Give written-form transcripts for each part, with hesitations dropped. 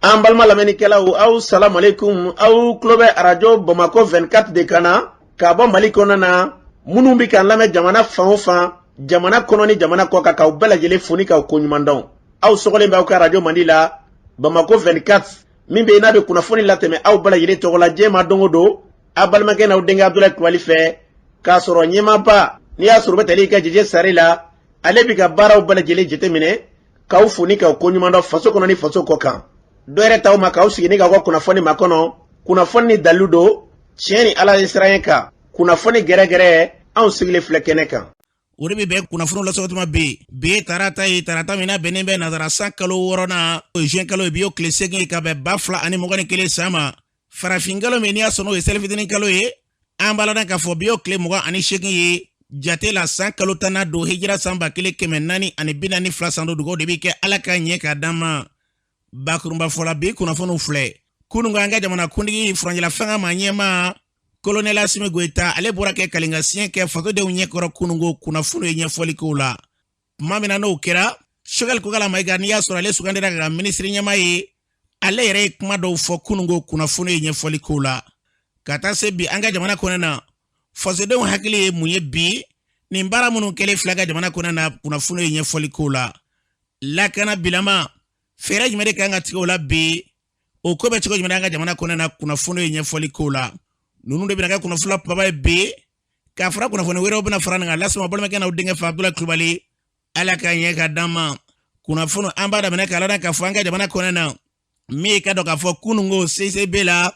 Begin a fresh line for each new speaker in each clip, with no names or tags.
An balma lamɛnnikɛlaw aw salamu alaikum aw tulo bɛ arajo Bamako 24 de kan na ka bɔ Mali kɔnɔ na minnu bɛ k'an lamɛn jamana fan o fan jamana kɔnɔ ni jamana kɔ kan k'aw bɛɛ lajɛlen fo ni k'aw koɲuman dɔn. Aw sɔgɔlen bɛ aw ka arajo Mandi la Bamako 24 min bɛ n'a bɛ kunnafoni latɛmɛ aw bɛɛ lajɛlen tɔgɔ la diɲɛ ma don o don a balimakɛ n'aw denkɛ Abdulaye Kulibali fɛ k'a sɔrɔ ɲɛmaaba n'i y'a sɔrɔ o bɛ tali ka Jɛjɛ Sare la ale bɛ ka baaraw bɛɛ lajɛlen jateminɛ k'aw fo ni k'aw koɲuman dɔn faso kɔnɔ ni faso kɔ kan. Dɔwɛrɛ taw ma k'aw sigi ni k'aw ka kunnafoni makɔnɔ kunnafoni ni dalilu don tiɲɛ ni Ala ye siran kan kunnafoni gɛrɛgɛrɛ anw sigilen filɛ kɛnɛ kan.
O de bɛ bɛn kunnafoni lasɔrɔtuma bi tarata ye tarata min na bɛnnen bɛ nazara san kalo 6 na o ye juin kalo ye bi o tile 8 ye ka bɛn 2021 san ma farafin kalo min n'i y'a sɔrɔ o ye selifitinin kalo ye an b'a la k'a fɔ bi o tile 28 ye jate la san kalo 10 don hijira san 1442 san dugawu de bɛ kɛ Ala ka ɲɛ k'a d'an ma. Bakurunba fɔla bi kunnafoniw filɛ kunungo an ka jamana kuntigi Furanjila fanga ma ɲɛma Colonel Asimi Goita ale bɔra kɛ kalingasiyɛn kɛ fasodenw ɲɛkɔrɔ kunungo kunnafoni ye ɲɛfɔli kow la. Tuma min na n'o kɛra Choguel Kokala Mayiga n'i y'a sɔrɔ ale sugandira ka minisiri ɲɛma ye ale yɛrɛ ye kuma dɔw fɔ kunungo kunnafoni ye ɲɛfɔli kow la. Ka taa se bi an ka jamana kɔnɔ na fasodenw hakili ye mun ye bi nin baara minnu kɛlen filɛ ka jamana kɔnɔ na kunnafoni ye ɲɛfɔli kow la. Lakana bilama fɛɛrɛ jumɛn de kan ka tigɛ o la bi o ko bɛ cogo jumɛn an ka jamana kɔnɔ na kunnafoni ye ɲɛfɔli kow la. Ninnu de bɛna kɛ kunnafoni kumaba ye bi k'a fara kunnafoni wɛrɛw bɛna fara nin kan lasema balimakɛ n'aw denkɛ fa Abdulaye Kulibali Ala ka ɲɛ ka d'an ma. Kunnafoni an b'a daminɛ k'a la k'a fɔ an ka jamana kɔnɔ na min ka dɔn k'a fɔ kunungo CCB la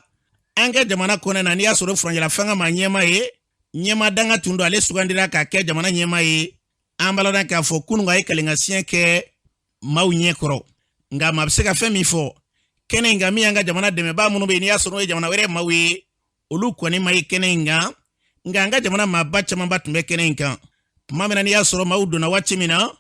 an ka jamana kɔnɔ na n'i y'a sɔrɔ Furanjila fanga ma ɲɛma ye ɲɛma danga tun don ale sugandira k'a kɛ jamana ɲɛma ye an b'a la k'a fɔ kunungo a ye kalingasiyɛn kɛ maaw ɲɛkɔrɔ. Nga ma bɛ se ka fɛn min fɔ kɛnɛ in kan min y'an ka jamana dɛmɛbaa minnu bɛ yen n'i y'a sɔrɔ o ye jamana wɛrɛ maaw ye olu kɔni ma ye kɛnɛ in kan nga an ka jamana maaba camanba tun bɛ kɛnɛ in kan. Tuma min na n'i y'a sɔrɔ maaw donna waati min na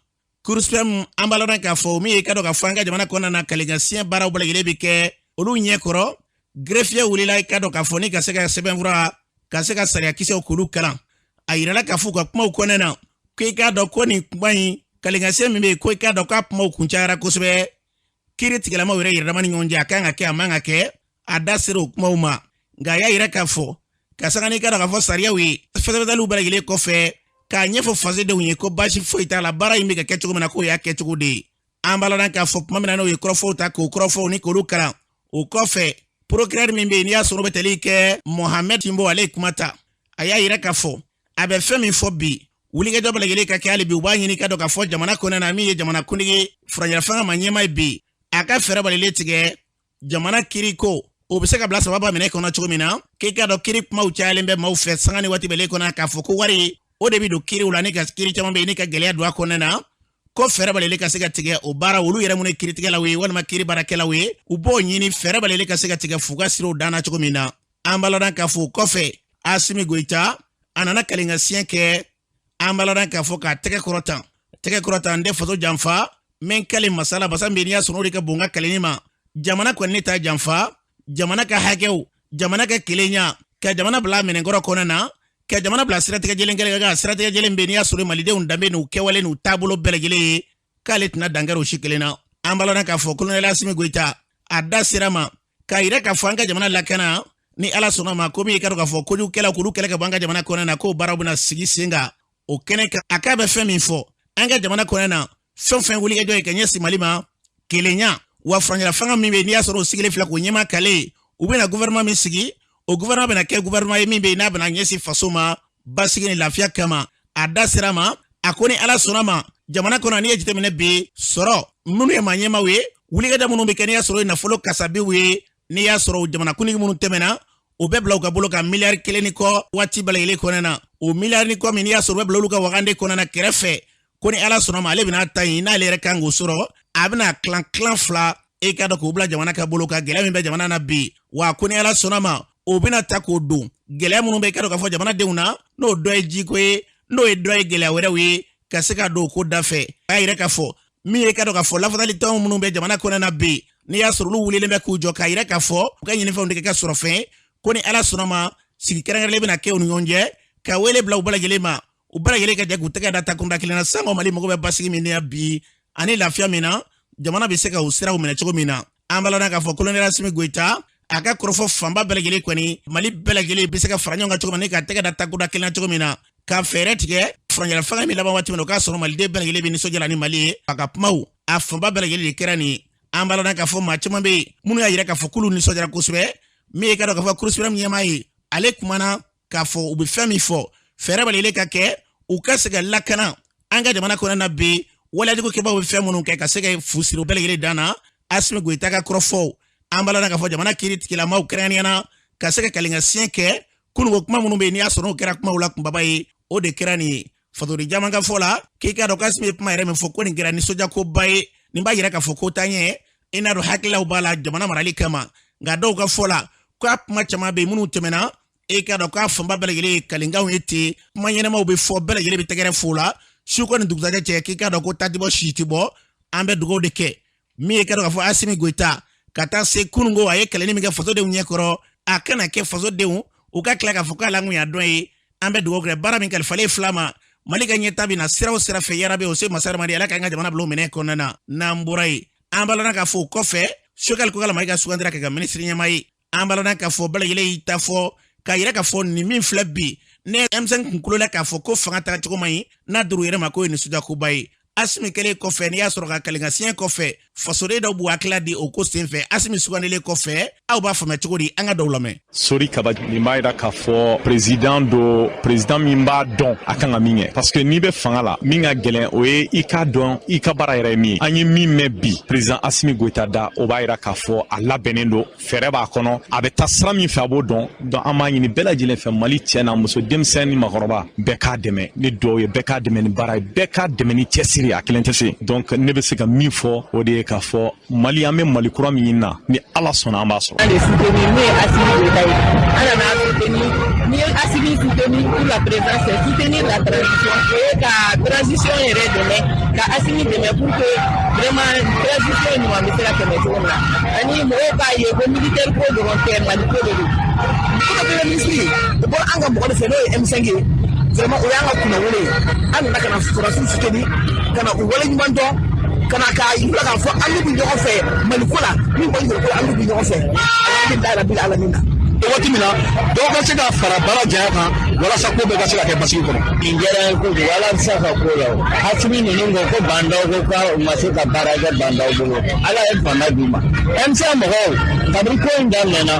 Cour suprême an b'a la k'a fɔ min ye ka dɔn ka fɔ an ka jamana kɔnɔna na kalingasiyɛn baaraw bɛɛ lajɛlen bɛ kɛ olu ɲɛkɔrɔ greffier wulila i ka dɔn k'a fɔ ni ka se ka sɛbɛnfura ka se ka sariya kisɛw k'olu kalan a yirala k'a fɔ ka kumaw kɔnɛ na ko i k'a dɔn ko nin kuma in kalingasiyɛn min bɛ yen ko i k'a dɔn k'a kumaw kuncayara kosɛbɛ. Kiri tigilamaw yɛrɛ yɛrɛdama ni ɲɔgɔn cɛ a kan ka kɛ a man ka kɛ a da sera o kumaw ma nka a y'a yɛrɛ k'a fɔ ka sanga n'i ka dɔn k'a fɔ sariyaw ye fɛsɛfɛsɛliw bɛɛ lajɛlen kɔfɛ k'a ɲɛfɔ fasodenw ye ko baasi foyi t'a la baara in bɛ ka kɛ cogo min na k'o y'a kɛcogo de ye. An b'a la k'a fɔ tuma min na n'o ye kɔrɔfɔw ta k'o kɔrɔfɔw ni k'olu kalan o kɔfɛ procureur min bɛ yen n'i y'a sɔrɔ o bɛ tali kɛ Mohamed Timbo ale ye kuma ta a y'a yɛrɛ k'a fɔ a bɛ fɛn min fɔ bi wulikajɔ bɛɛ lajɛlen ka kɛ hali bi u b'a ɲini ka dɔn k'a fɔ jamana kɔnɔ na min ye jamana kuntigi Furanjila fanga ma ɲɛma ye bi a ka fɛɛrɛ balile tigɛ jamana kiri ko o bɛ se ka bila sababa minɛ kɔnɔ cogo min na k'i ka dɔn kiri kumaw cayalen bɛ maaw fɛ sanga ni waati bɛɛ kɔnɔ k'a fɔ ko wari o de bɛ don kiriw la ni ka kiri caman bɛ yen ni ka gɛlɛya don a kɔnɔna na ko fɛɛrɛ balile ka se ka tigɛ o baara olu yɛrɛ minnu ye kiritigɛlaw ye walima kiri baarakɛlaw ye u b'o ɲini fɛɛrɛ balile ka se ka tigɛ f'u ka siraw danna cogo min na. An b'a la k'a fɔ o kɔfɛ Asimi Goita a nana kalingasiyɛn kɛ an b'a la k'a fɔ k'a tɛgɛ kɔrɔtan n tɛ faso janfa men kali masala basa mbeni ya sonori ka bonga kalini ma jamana ko ne ta janfa jamana ka hakew jamana ka kilenya ka jamana bla menengoro konana ka jamana bla siratige jelen ga siratige jelen mbeni ya sori malidew ndambe no kewale no tabulo belegele kale tina dangaro shikelena ambalona ka fo Colonel Asimi Goita adda sirama ka ire ka fanga jamana lakana ni ala sona ma komi ka fo koju kela ka banga jamana konana ko barabuna sigi singa o kene ka akabe femi fo anga jamana konana fɛn wuli ka jɔ ka ɲɛsi Mali ma kelenya wa Furanjila fanga min bɛ n'i y'a sɔrɔ o sigilen filɛ k'o ɲɛma kale u bɛna gouvernement min sigi o gouvernement bɛna kɛ gouvernement ye min bɛ n'a bɛna ɲɛsi faso ma basigi ni lafiya kama a da sira ma a ko ni ala sɔnna ma jamana kɔnɔ n'i ye jateminɛ bi sɔrɔ minnu ye maa ɲɛmaw ye wulikajɔ minnu bɛ kɛ n'i y'a sɔrɔ nafolo kasabiw ye n'i y'a sɔrɔ jamana kuntigi minnu tɛmɛna o bɛɛ bila u ka bolo ka miliyari 1 ni kɔ waati bɛɛ lajɛlen kɔnɔna na o miliyari ni kɔ min n'i y'a sɔrɔ o bɛɛ bila olu ka wagande kɔnɔna na kɛrɛfɛ ko ni ala sɔnna ma ale bɛna ta yin n'ale yɛrɛ kan k'o sɔrɔ a bɛna kilan fila e ka dɔn k'o bila jamana ka bolo ka gɛlɛya min bɛ jamana na bi wa ko ni ala sɔnna ma o bɛna ta k'o don gɛlɛya minnu bɛ i ka dɔn k'a fɔ jamanadenw na n'o dɔ ye jiko ye n'o ye dɔ ye gɛlɛya wɛrɛw ye ka se ka don o ko da fɛ a y'a yɛrɛ k'a fɔ min ye i ka dɔn k'a fɔ lafasali tɔn minnu bɛ jamana kɔnɔna na bi n'i y'a sɔrɔ olu wulilen bɛ k'u jɔ k'a yɛrɛ k'a fɔ u ka ɲinifɛnw de kɛ sɔrɔ fɛn ko ni ala sɔnna ma sigi kɛrɛnkɛrɛnlen bɛna kɛ u ni ɲɔgɔn cɛ ka wele bila u bɛɛ lajɛlen ma u bɛɛ lajɛlen ka jɛ k'u tɛgɛ da takunda kelen na sango Mali mago bɛ basigi min na bi ani lafiya min na jamana bɛ se ka u siraw minɛ cogo min na an balana k'a fɔ colonel Assimi Goïta a ka kɔrɔfɔ fanba bɛɛ lajɛlen kɔni Mali bɛɛ lajɛlen bɛ se ka fara ɲɔgɔn kan cogo min na ka tɛgɛ da takuda kelen na cogo min na ka fɛɛrɛ tigɛ furancɛla fanga min laban waati min na o k'a sɔrɔ maliden bɛɛ lajɛlen bɛ nisɔndiya la ni Mali ye a ka kumaw a fanba bɛɛ lajɛlen de kɛra nin an balana k'a fɔ maa caman bɛ yen minnu y'a yira k'a fɔ k'olu nisɔndiyara kosɛbɛ min ye ka dɔn k'a fɔ Cour suprême ɲɛmaa ye ale kumana k'a fɔ u bɛ fɛn min fɔ fɛɛrɛ bɛ lajɛlen ka kɛ u ka se ka lakana an ka jamana kɔnɔna na bi waleyajugu kɛbaaw bɛ fɛn minnu kɛ ka se ka fu siri u bɛɛ lajɛlen dan na Assimi Goïta ka kɔrɔfɔw an balana k'a fɔ jamana kiiritigilamaw kɛrɛnkɛrɛnnenya ka se ka kalinkasiyɛn kɛ kununko kuma minnu bɛ yen n'i y'a sɔrɔ n'o kɛra kumaw la kunbaba ye o de kɛra nin ye Fatori Jaman ka fɔ la k'i k'a dɔn k'Assimi ye kuma yɛrɛ min fɔ ko nin kɛra nisɔndiyakoba ye nin b'a yira k'a fɔ ko taa ɲɛ i n'a dɔn hakililaw b'a la jamana marali kama nka dɔw ka fɔ la k'a kuma caman bɛ yen minnu tɛmɛna i k'a dɔn k'a fanba bɛɛ lajɛlen ye kalinkanw ye ten kuma ɲɛnamaw bɛ fɔ bɛɛ lajɛlen bɛ tɛgɛrɛ fo la su ko ni dugusajɛ cɛ k'i k'a dɔn ko taa ti bɔ si ti bɔ an bɛ dugawu de kɛ min ye k'a dɔn k'a fɔ Assimi Goïta ka taa se kununko a ye kɛlɛni min kɛ fasodenw ɲɛkɔrɔ a kana kɛ fasodenw u ka tila k'a fɔ k'ala ŋun y'a dɔn ye an bɛ dugawu kɛ baara min kalifalen fila ma Mali ka ɲɛta bɛ na sira o sira fɛ yarabe o se masa Adamadi ala k'an ka jamana bila o minɛ kɔnɔna na n'an bɔra yen an balana k'a fɔ o kɔfɛ Choguel Kokala Mayiga sugandira kɛ ka minisiri ɲɛmaa ye an balana k'a fɔ bɛɛ lajɛlen y'i ta fɔ k'a yira k'a fɔ nin min filɛ bi ne M5 kunkolo la k'a fɔ ko fanga taga cogo man ɲi n'a duru yɛrɛ ma ko ye nisɔndiyakoba ye Assimi kɛlen kɔfɛ n'i y'a sɔrɔ ka kalinkasiyɛn kɔfɛ fasoden dɔw b'u hakili di o ko senfɛ Assimi sugandilen kɔfɛ aw b'a faamuya cogo di an ka dɔw lamɛn
Sori Kaba nin b'a yira k'a fɔ président min b'a dɔn a kan ka min kɛ parce que n'i bɛ fanga la min ka gɛlɛn o ye i k'a dɔn i ka baara yɛrɛ ye min ye an ye min mɛn bi président Assimi Goïta da o b'a yira k'a fɔ a labɛnnen don fɛɛrɛ b'a kɔnɔ a bɛ taa sira min fɛ a b'o dɔn donc an b'a ɲini bɛɛ lajɛlen fɛ Mali cɛ n'a muso denmisɛn ni makɔrɔba bɛɛ k'a dɛmɛ ni dɔw ye bɛɛ k'a dɛmɛ ni baara ye bɛɛ k'a dɛmɛ ni cɛsiri a kelen tɛ se donc ne bɛ se ka min fɔ o de ye k'a fɔ Mali an bɛ Mali kura min ɲini na ni Ala sɔnna an b'a sɔrɔ.
Ni Assimi soutenir pour la présence, soutenir la transition et la transition est donnée, la Assimi demain pour que vraiment transition nous amène la commission là. Ani mo ba ye ko militaire ko de volontaire Mali ko de. Pour le ministre, pour anga mo ko fe no M5 vraiment o yanga kuna wole. Ani na kana transition soutenir kana o wole nyundo kana ka yula ka fo andi bi joxo fe Mali ko la ni ko yula ko andi bi joxo fe. Alhamdulillah rabbil alamin. Waati min na dɔw ka se ka fara baara janya kan walasa ko bɛɛ ka se ka kɛ basigi kɔnɔ. Nin diyara n kojugu ala bɛ se ka ko la o. Assimi ninnu ko bandaw ko k'u ma se ka baara kɛ bandaw bolo ala ye banda d'u ma. M5 mɔgɔw kabini ko in daminɛna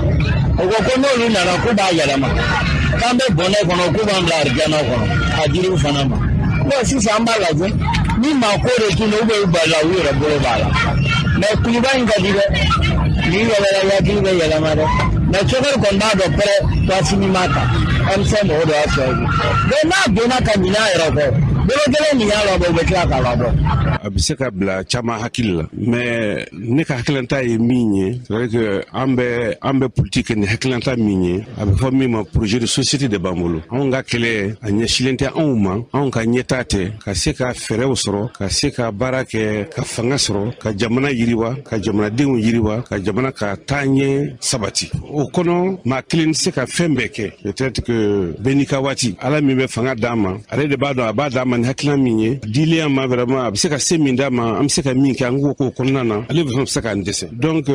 o ko ko n'olu nana k'u b'a yɛlɛma k'an bɛ bɔnɛ kɔnɔ k'u b'an bila arijana kɔnɔ a diriw fana ma. Bon sisan an b'a lajɛ ni maa ko de tun don u bɛ u yɛrɛ bolo b'a la mais kuluba in ka di dɛ ni yɛlɛla hakili bɛ yɛlɛma dɛ. Mais Choguel kɔni b'a dɔn pɛrɛ ko Assimi m'a ta M5 mɔgɔ dɔ y'a sɔrɔ yen mais n'a donna ka ɲinɛ a yɛrɛ kɔ bolo kelen nin y'a labɔ u bɛ tila k'a labɔ.
A bɛ se ka bila caman hakili la mais ne ka hakilanta ye min ye c'est vrai que an bɛ politique kɛ ni hakilanta min ye a bɛ fɔ min ma projet de société de b'an bolo anw ka kɛlɛ a ɲɛsilen tɛ anw ma anw ka ɲɛta tɛ ka se ka fɛɛrɛw sɔrɔ ka se ka baara kɛ ka fanga sɔrɔ ka jamana yiriwa ka jamanadenw yiriwa ka jamana ka taaɲɛ sabati o kɔnɔ maa kelen tɛ se ka fɛn bɛɛ kɛ peut-être que bɛɛ n'i ka waati ala min bɛ fanga d'a ma ale de b'a dɔn a b'a d'a ma ni hakilina min ye dilen ma vraiment a bɛ se ka se min d'a ma an bɛ se ka min kɛ an k'o k'o kɔnɔna na ale bɛ se k'an dɛsɛ donc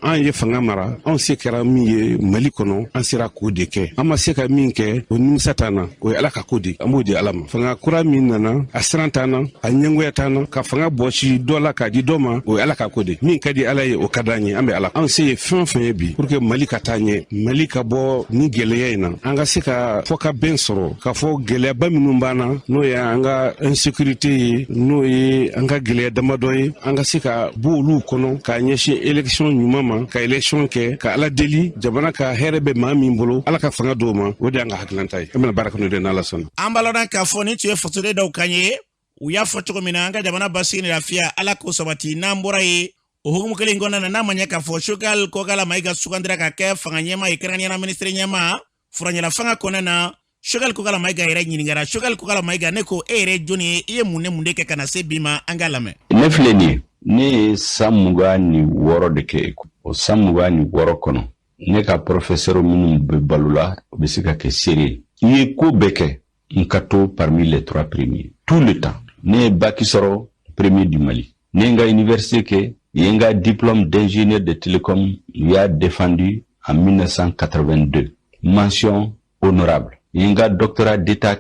an ye fanga mara anw se kɛra min ye Mali kɔnɔ an sera k'o de kɛ an ma se ka min kɛ o nimisa t'an na o ye ala ka ko de an b'o di ala ma fanga kura min nana a siran t'an na a ɲɛngoya t'an na ka fanga bɔsi dɔ la k'a di dɔ ma o ye ala ka ko de min ka di ala ye o ka d'an ye an bɛ ala anw se ye fɛn o fɛn ye bi pour que Mali ka taa ɲɛ Mali ka bɔ ni gɛlɛya in na an ka se ka fɔ ka bɛn sɔrɔ ka fɔ gɛlɛyaba minnu b'an na n'o ye an ka insécurité ye n'o ye an ka gɛlɛya damadɔ ye an ka se ka bɔ olu kɔnɔ k'a ɲɛsin élection ɲuman ma ka élection kɛ ka ala deli jamana ka hɛrɛ bɛ maa min bolo ala ka fanga d'o ma o de y'an ka hakilanta ye an bɛna baara kɛ n'o de ye n'ala sɔnna.
An balɔnna k'a fɔ ni tun ye fasoden dɔw kan ye u y'a fɔ cogo min na an ka jamana basigi ni lafiya ala k'o sabati n'an bɔra ye o hukumu kelen kɔnɔna na n'a ma ɲɛ k'a fɔ Choguel Kokala Mayiga sugandira ka kɛ fanga ɲɛmaa ye kɛrɛnkɛrɛnnenya minisiri ɲɛmaa furancɛla fanga kɔnɔna na Choguel Kokala Mayiga yɛrɛ ɲininkara Choguel Kokala Mayiga ne ko e yɛrɛ jɔnni ye i ye mun de kɛ ka na se bi ma an k'a lamɛn.
Ne filɛ nin ye ne ye san 26 de kɛ o san 26 kɔnɔ ne ka professeur minnu bɛ balo la o bɛ se ka kɛ seere i ye ko bɛɛ kɛ n ka to parmi les 3 premiers tout le temps ne ye bac sɔrɔ premier du Mali ne ye n ka université kɛ yenga diplôme d'ingénieur de télécom ya défendu en 1982. Mention honorable. Yenga doctorat d'état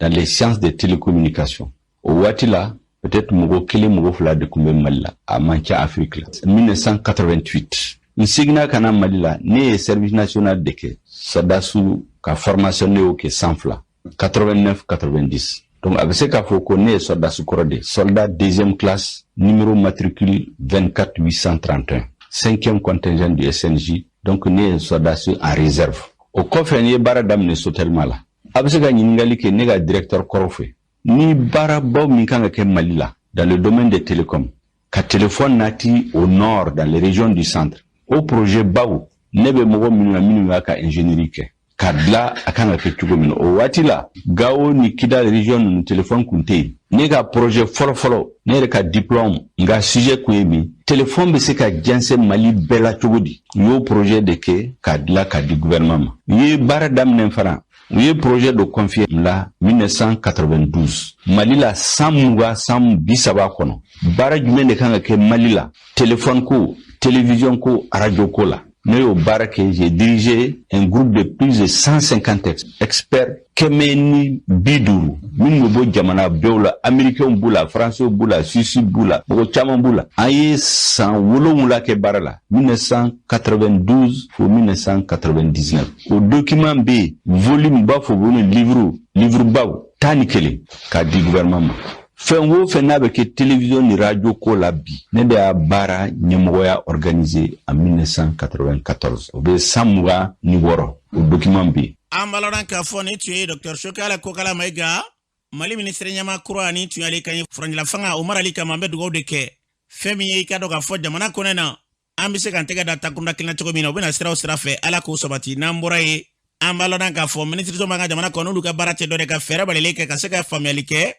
dans les sciences des télécommunications. Au Watila, peut-être Mogo Kele Mogo Fla de Koumbe Malila, à Mancha Afrique, 1988. Insigna Kana Malila, né service national de Ke, Sadasu, ka formation néo ke Sanfla, 89-90. Donc, avec ce qu'il faut connaître, Sadasu Korode, soldat deuxième classe, numéro matricule 24831, 5e contingent du SNJ, donc né Sadasu en réserve. Au coffre, n'y bara damne sotel mala. Avec ce qu'il y a directeur Korofe. Ni bara bo minkanga ke Malila, dans le domaine des télécoms. Ka téléphone nati au nord, dans les régions du centre. Au projet Baou, nebe mogo minua ka ingénierie ke. Kadla akanga ke tugomino. O watila, gao ni kida région téléphone kunte. Nega projet follow, nere ka diplôme, nga sujet kuyemi. Téléphone be se ka janse Mali bela tugodi. Yo projet de ke, kadla ka di gouvernement. Ye bara dam nenfara. Oui, projet de confier la 1992. Malila Samuga Sam Bisaba kono. Bara jumene kanga ke Malila. Téléphone ko, télévision ko, radio ko la. Néo Barake, j'ai dirigé un groupe de plus de 150 experts Kemeni Biduru. Mingo Jamana Beola, Américain Boula, Français Boula, Suisse Boula, Bochaman Boula. Aye sans Wolomula ke Barala, 1992 pour 1999. Au document B, volume bas pour vous livre bas, Tanikele, qu'a dit gouvernement. Fengo fenabe ke télévision ni radio ko labi ne de bara nyemoya organisé en 1994 obe samwa ni woro au document B
ambaloran ka foni tu Dr Shokala Kokala Maiga Mali ministre nyama kurani tu ali kan franjila fanga Omar Ali Kamambe dugo de ke femi yi ka do ka fo jamana konena ambise kan tega data kunda kilna choko mina obena sira fe ala ko sobati nambora yi ambaloran ka fo ministre zo manga jamana kono luka barate do de ka fera balele ke ka seka familike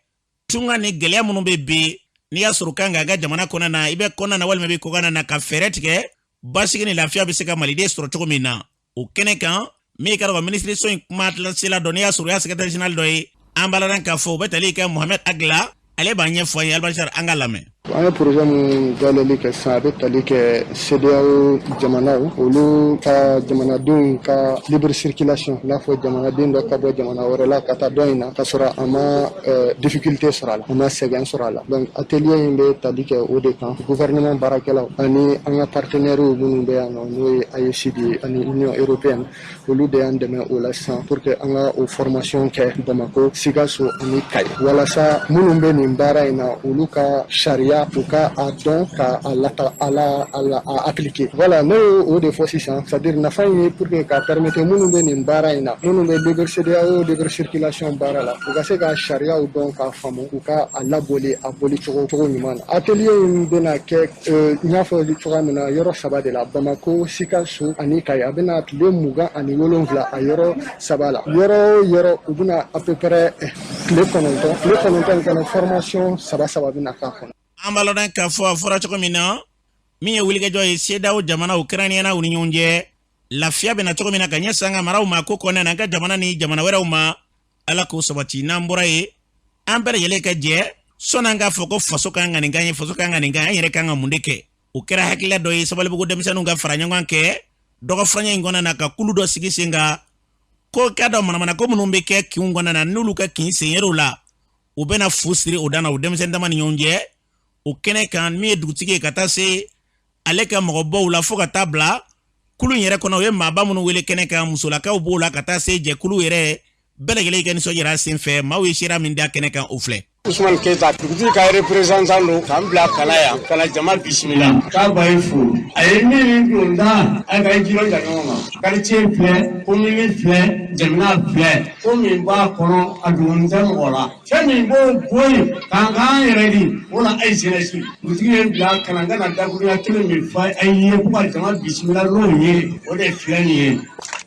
tunga ni gelea munu bebe ni ya surukanga ga jamana kona na ibe kona na wali mebe kogana na ka feretike basi ni lafia bisika malide soro choko mina o kenekan mi karo ministre so matla sila doni ya suru ya secretary general doi ambalaran ka fo betali ka Mohamed Agla ale banye foye albashar angalame
un projet mu galeli ke sabe tali ke CDAO jamana olu ka jamana dun ka libre circulation la fo jamana din do ka bo jamana wala ka ta doina ka sura ama difficulté sura la ama segen sura la donc atelier yimbe tali ke o de kan gouvernement barakela ani anga partenaire mu be ano no ICD ani Union européenne olu de andeme o la san pour que anga o formation ke Bamako Sigasso ani kay wala sa mu be ni mbara ina olu ka sharia pour qu'à donc à appliquer. Voilà, nous au des fois c'est-à-dire na faille pour que permettre nous de nimbara ina nous de liberté de circulation bara la pour que ça charia ou donc à famo ou qu'à laboli choko niman atelier bena ke nya fo choko na yoro saba de la Bamako Sigasso ani kay abena le muga ani wolonvla a yoro sabala yoro ubuna à peu près le cononton que la formation saba bina ka
ambalodan ka fo afora choko mina miye wulige joy sedao jamana Ukrainiana uninyonje lafia bena choko mina kanya sanga marau makoko na nga jamana ni jamana wera uma ala ko sobati nambora e ambere yele ka je sonanga foko faso kanga nganye faso kanga nganye yere kanga mundeke ukera hakila doy sabale bugo demisanu nga faranya ngwanke dogo franya ngona na ka kuludo sigisinga ko kada mana ko munumbe ke kiungona na nuluka kinsenyero la ubena fusiri udana udemsenda mani nyonje ukene kan mi dugutike katase aleka mogobo la foka tabla kulu yere kono we maba munu wele kene kan musula ka ubola katase je kulu yere belegele ken so yera sinfe mawi shira minda kene kan ofle
Ousmane Keita dugutigi ka représentant do kambla kalaya kala jama bismillah ka bayifu ayeni ndonda aga jiro janoma quartier plein commune plein jamna plein commune ba kono adunza ngola chemi bo boy kanga ready wala ay senesi dugutigi bla kalanga na dagunya kilo mi fa ayi ko jama bismillah lo ye o de flani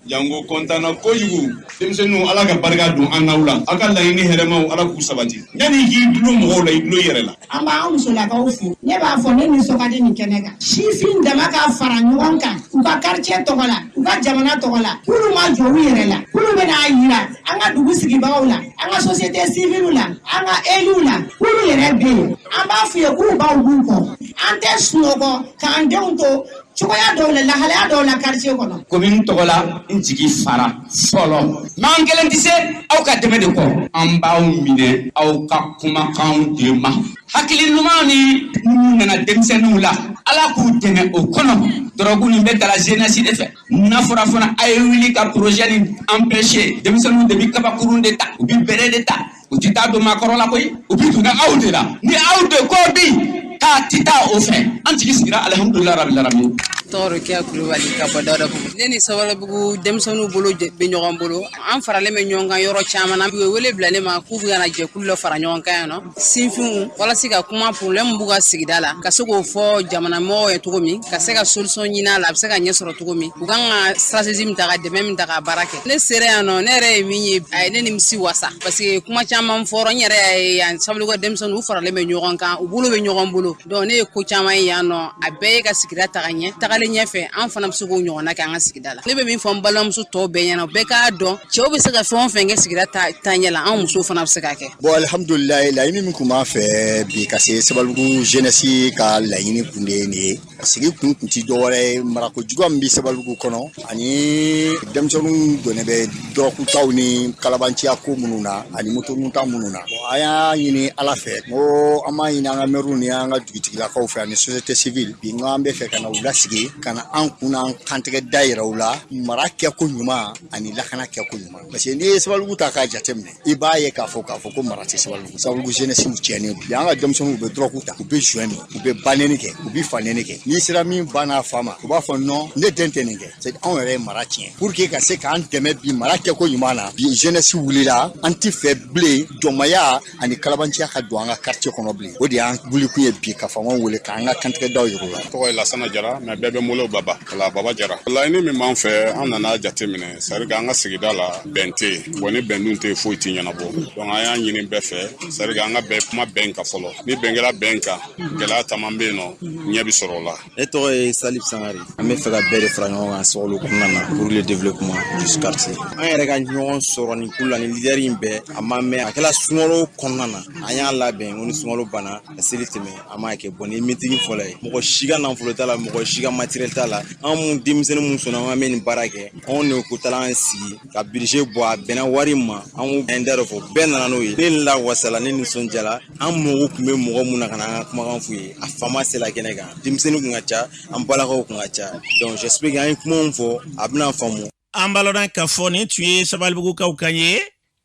Yango kontana kojugu demsenu ala ka barka dun anawla aka la ngi herema ala ku sabati nyani gi dulu mo la idlo yerela
amba musola ka ofu ne ba fo ne ni sokade ni kenega shifin dama ka fara nyonka u ka quartier togola u ka jamana togola kulu ma jowu yerela kulu be na yira anga dugu sigi bawla anga société civile la anga elu la kulu yere be amba fu ye ku ba ugu ko an tɛ sunɔgɔ k'an denw to cogoya dɔw la lahalaya dɔw la quartier kɔnɔ.
Commune tɔgɔ la n jigi fara fɔlɔ n'an kelen tɛ se aw ka dɛmɛ de kɔ an b'aw minɛ aw ka kumakanw de ma hakili ɲuman ni minnu nana denmisɛnninw la ala k'u dɛmɛ o kɔnɔ dɔrɔgu nin bɛ dala jeunesse de fɛ n'a fɔra fana a ye wuli ka projet nin empêcher denmisɛnninw de bi kabakurun de ta u bi bɛrɛ de ta u ti taa don maakɔrɔ la koyi u bi donna aw de la ni aw de ko bi k'a ti taa o fɛ an jigi sigira alhamdulilahi rabbil alamin.
Tɔɔrɔ kɛ Kulubali ka bɔ Dawudabugu. Ne ni Sabalibugu denmisɛnninw bolo bɛ ɲɔgɔn bolo. An faralen bɛ ɲɔgɔn kan yɔrɔ caman na. U bɛ wele bila ne ma k'u bɛ kana jɛkulu dɔ fara ɲɔgɔn kan yan nɔ. Sinfinw walasa ka kuma problème b'u ka sigida la. Ka se k'o fɔ jamana mɔgɔw ye cogo min, ka se ka solution ɲini a la, a bɛ se ka ɲɛ sɔrɔ cogo min. U kan ka stratégie min ta ka dɛmɛ min ta ka baara kɛ. Ne sera yan nɔ, ne yɛrɛ ye min ye, a ye ne nimisi wasa parce que kuma caman fɔra n yɛrɛ y'a ye yan Sabalibugu denmisɛnninw u faralen bɛ ɲɔgɔn kan, u bolo bɛ ɲɔgɔn bolo. Donc ne ye ko caman ye yan nɔ, a bɛɛ ye ka sigida taga ɲɛ. Tagalen ɲɛfɛ an fana bɛ se k'o ɲɔgɔnna kɛ an ka sigida la. Ne bɛ min fɔ n balimamuso tɔw bɛɛ ɲɛna bɛɛ k'a dɔn cɛw bɛ se ka fɛn o fɛn kɛ sigida taɲɛ la an musow fana bɛ se k'a kɛ.
Bon alhamdulilayi laɲini min tun b'an fɛ bi ka se Sabalibugu jeunesse ka laɲini kun de ye nin ye a sigi kun ti dɔwɛrɛ ye marakojuguya min bɛ Sabalibugu kɔnɔ ani denmisɛnninw donnen bɛ dɔrɔkutaw ni kalabanciya ko minnu na ani motoninta minnu na. Bon an y'a ɲini ala fɛ ko an b'a ɲini an ka maires ni an ka dugutigilakaw fɛ ani société civile bi n ko an bɛ fɛ ka na u lasigi ka na an kun n'an kantigɛ da yira u la mara kɛko ɲuman ani lakana kɛko ɲuman parce que n'i ye Sabalibugu ta k'a jateminɛ i b'a ye k'a fɔ ko mara tɛ Sabalibugu jeunesse tiɲɛnen bi an ka denmisɛnninw u bɛ dɔrɔgu ta u bɛ joint min u bɛ banɛni kɛ u bɛ fanɛni kɛ n'i sera min ba n'a fa ma u b'a fɔ non ne den tɛ nin kɛ c'est anw yɛrɛ ye mara tiɲɛ pour que ka se k'an dɛmɛ bi mara kɛko ɲuman na bi jeunesse wulila an ti fɛ bilen jɔnmaya ani kalabanciya ka don an ka quartier kɔnɔ bilen o de y'an wulikun ye bi ka famaw wele k'an ka kantigɛ daw yir'u la.
Tɔgɔ ye Lasana Jara mais bɛɛ bɛ n bolo Baba wala Baba Jara. Laɲini min b'an fɛ an nana jateminɛ c'est à dire an ka sigida la bɛn tɛ yen bon ni bɛn dun tɛ yen foyi tɛ ɲɛnabɔ donc an y'a ɲini bɛɛ fɛ c'est à dire an ka bɛn kuma bɛn kan fɔlɔ ni bɛn kɛra bɛn kan gɛlɛya caman bɛ yen nɔ ɲɛ bɛ sɔrɔ o la.
Ne tɔgɔ ye Salif Sangare an bɛ fɛ ka bɛɛ de fara ɲɔgɔn kan Sogolo kɔnɔna na pour le développement du quartier. An yɛrɛ ka ɲɔgɔn sɔrɔ nin kulu la ni leader in bɛɛ a ma mɛn a kɛla sunkalo kɔnɔna na an y'a labɛn ko ni sunkalo banna ka seli tɛmɛ an m'a kɛ bon ni meeting fɔlɔ ye mɔgɔ si ka nafolo t'a la mɔgɔ si ka matériel t'a la an mun denmisɛnnin mun sɔnna an ka mɛ nin baara kɛ anw de ko taala an sigi ka budget bɔ a bɛnna wari ma an ko an da dɔ fɔ bɛɛ nana n'o ye ne la wasala ne nisɔndiyala an mɔgɔw tun bɛ mɔgɔ mun na ka na an ka kumakan f'u ye a faama sela kɛnɛ kan denmisɛnnin kun ka ca an balakaw kun ka ca donc j'espère que an ye kumaw fɔ a bɛna faamu.
An balɔdan k'a fɔ nin tun ye Sabalibugukaw kan ye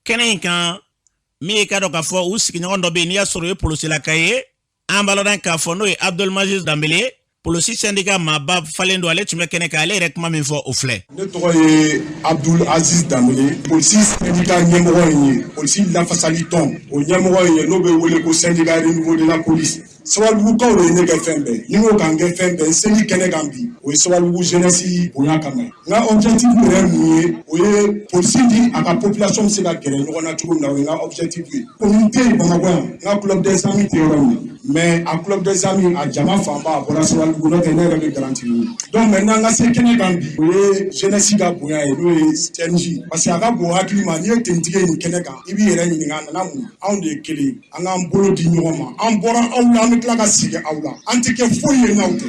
kɛnɛ in kan min ye ka dɔn k'a fɔ u sigiɲɔgɔn dɔ bɛ yen n'i y'a sɔrɔ o ye polisilaka ye an balɔdan k'a fɔ n'o ye Abdulmajid Dambele polisi syndicat maaba falen don ale tun bɛ kɛnɛ kan ale yɛrɛ kuma min fɔ o filɛ.
Ne tɔgɔ ye Abdul Aziz Dambele polisi syndicat ɲɛmɔgɔ in ye polisi lafasali tɔn o ɲɛmɔgɔ in ye n'o bɛ wele ko syndicat renouveau de la police. Sabalibugukaw de ye ne kɛ fɛn bɛɛ ni n ko k'an kɛ fɛn bɛɛ n seli kɛnɛ kan bi o ye Sabalibugu jeunesse bonya kama ye n ka objectif yɛrɛ mun ye o ye polisi di a ka population bɛ se ka gɛrɛ ɲɔgɔn na cogo min na o ye n ka objectif ye communauté Bamakɔ yan n ka club des amis tɛ yɔrɔ min mais a club des amis a jama fanba a bɔra Sabalibugu n'o tɛ ne yɛrɛ bɛ garanti ye donc maintenant n ka se kɛnɛ kan bi o ye jeunesse ka bonya ye n'o ye CNJ parce que a ka bon hakili ma n'i ye tentige nin kɛnɛ kan i b'i yɛrɛ ɲininka a nana mun anw de ye kelen an k'an bolo di ɲɔgɔn ma an bɔra aw la an bɛ tila ka sigi aw la an tɛ kɛ foyi ye n'aw tɛ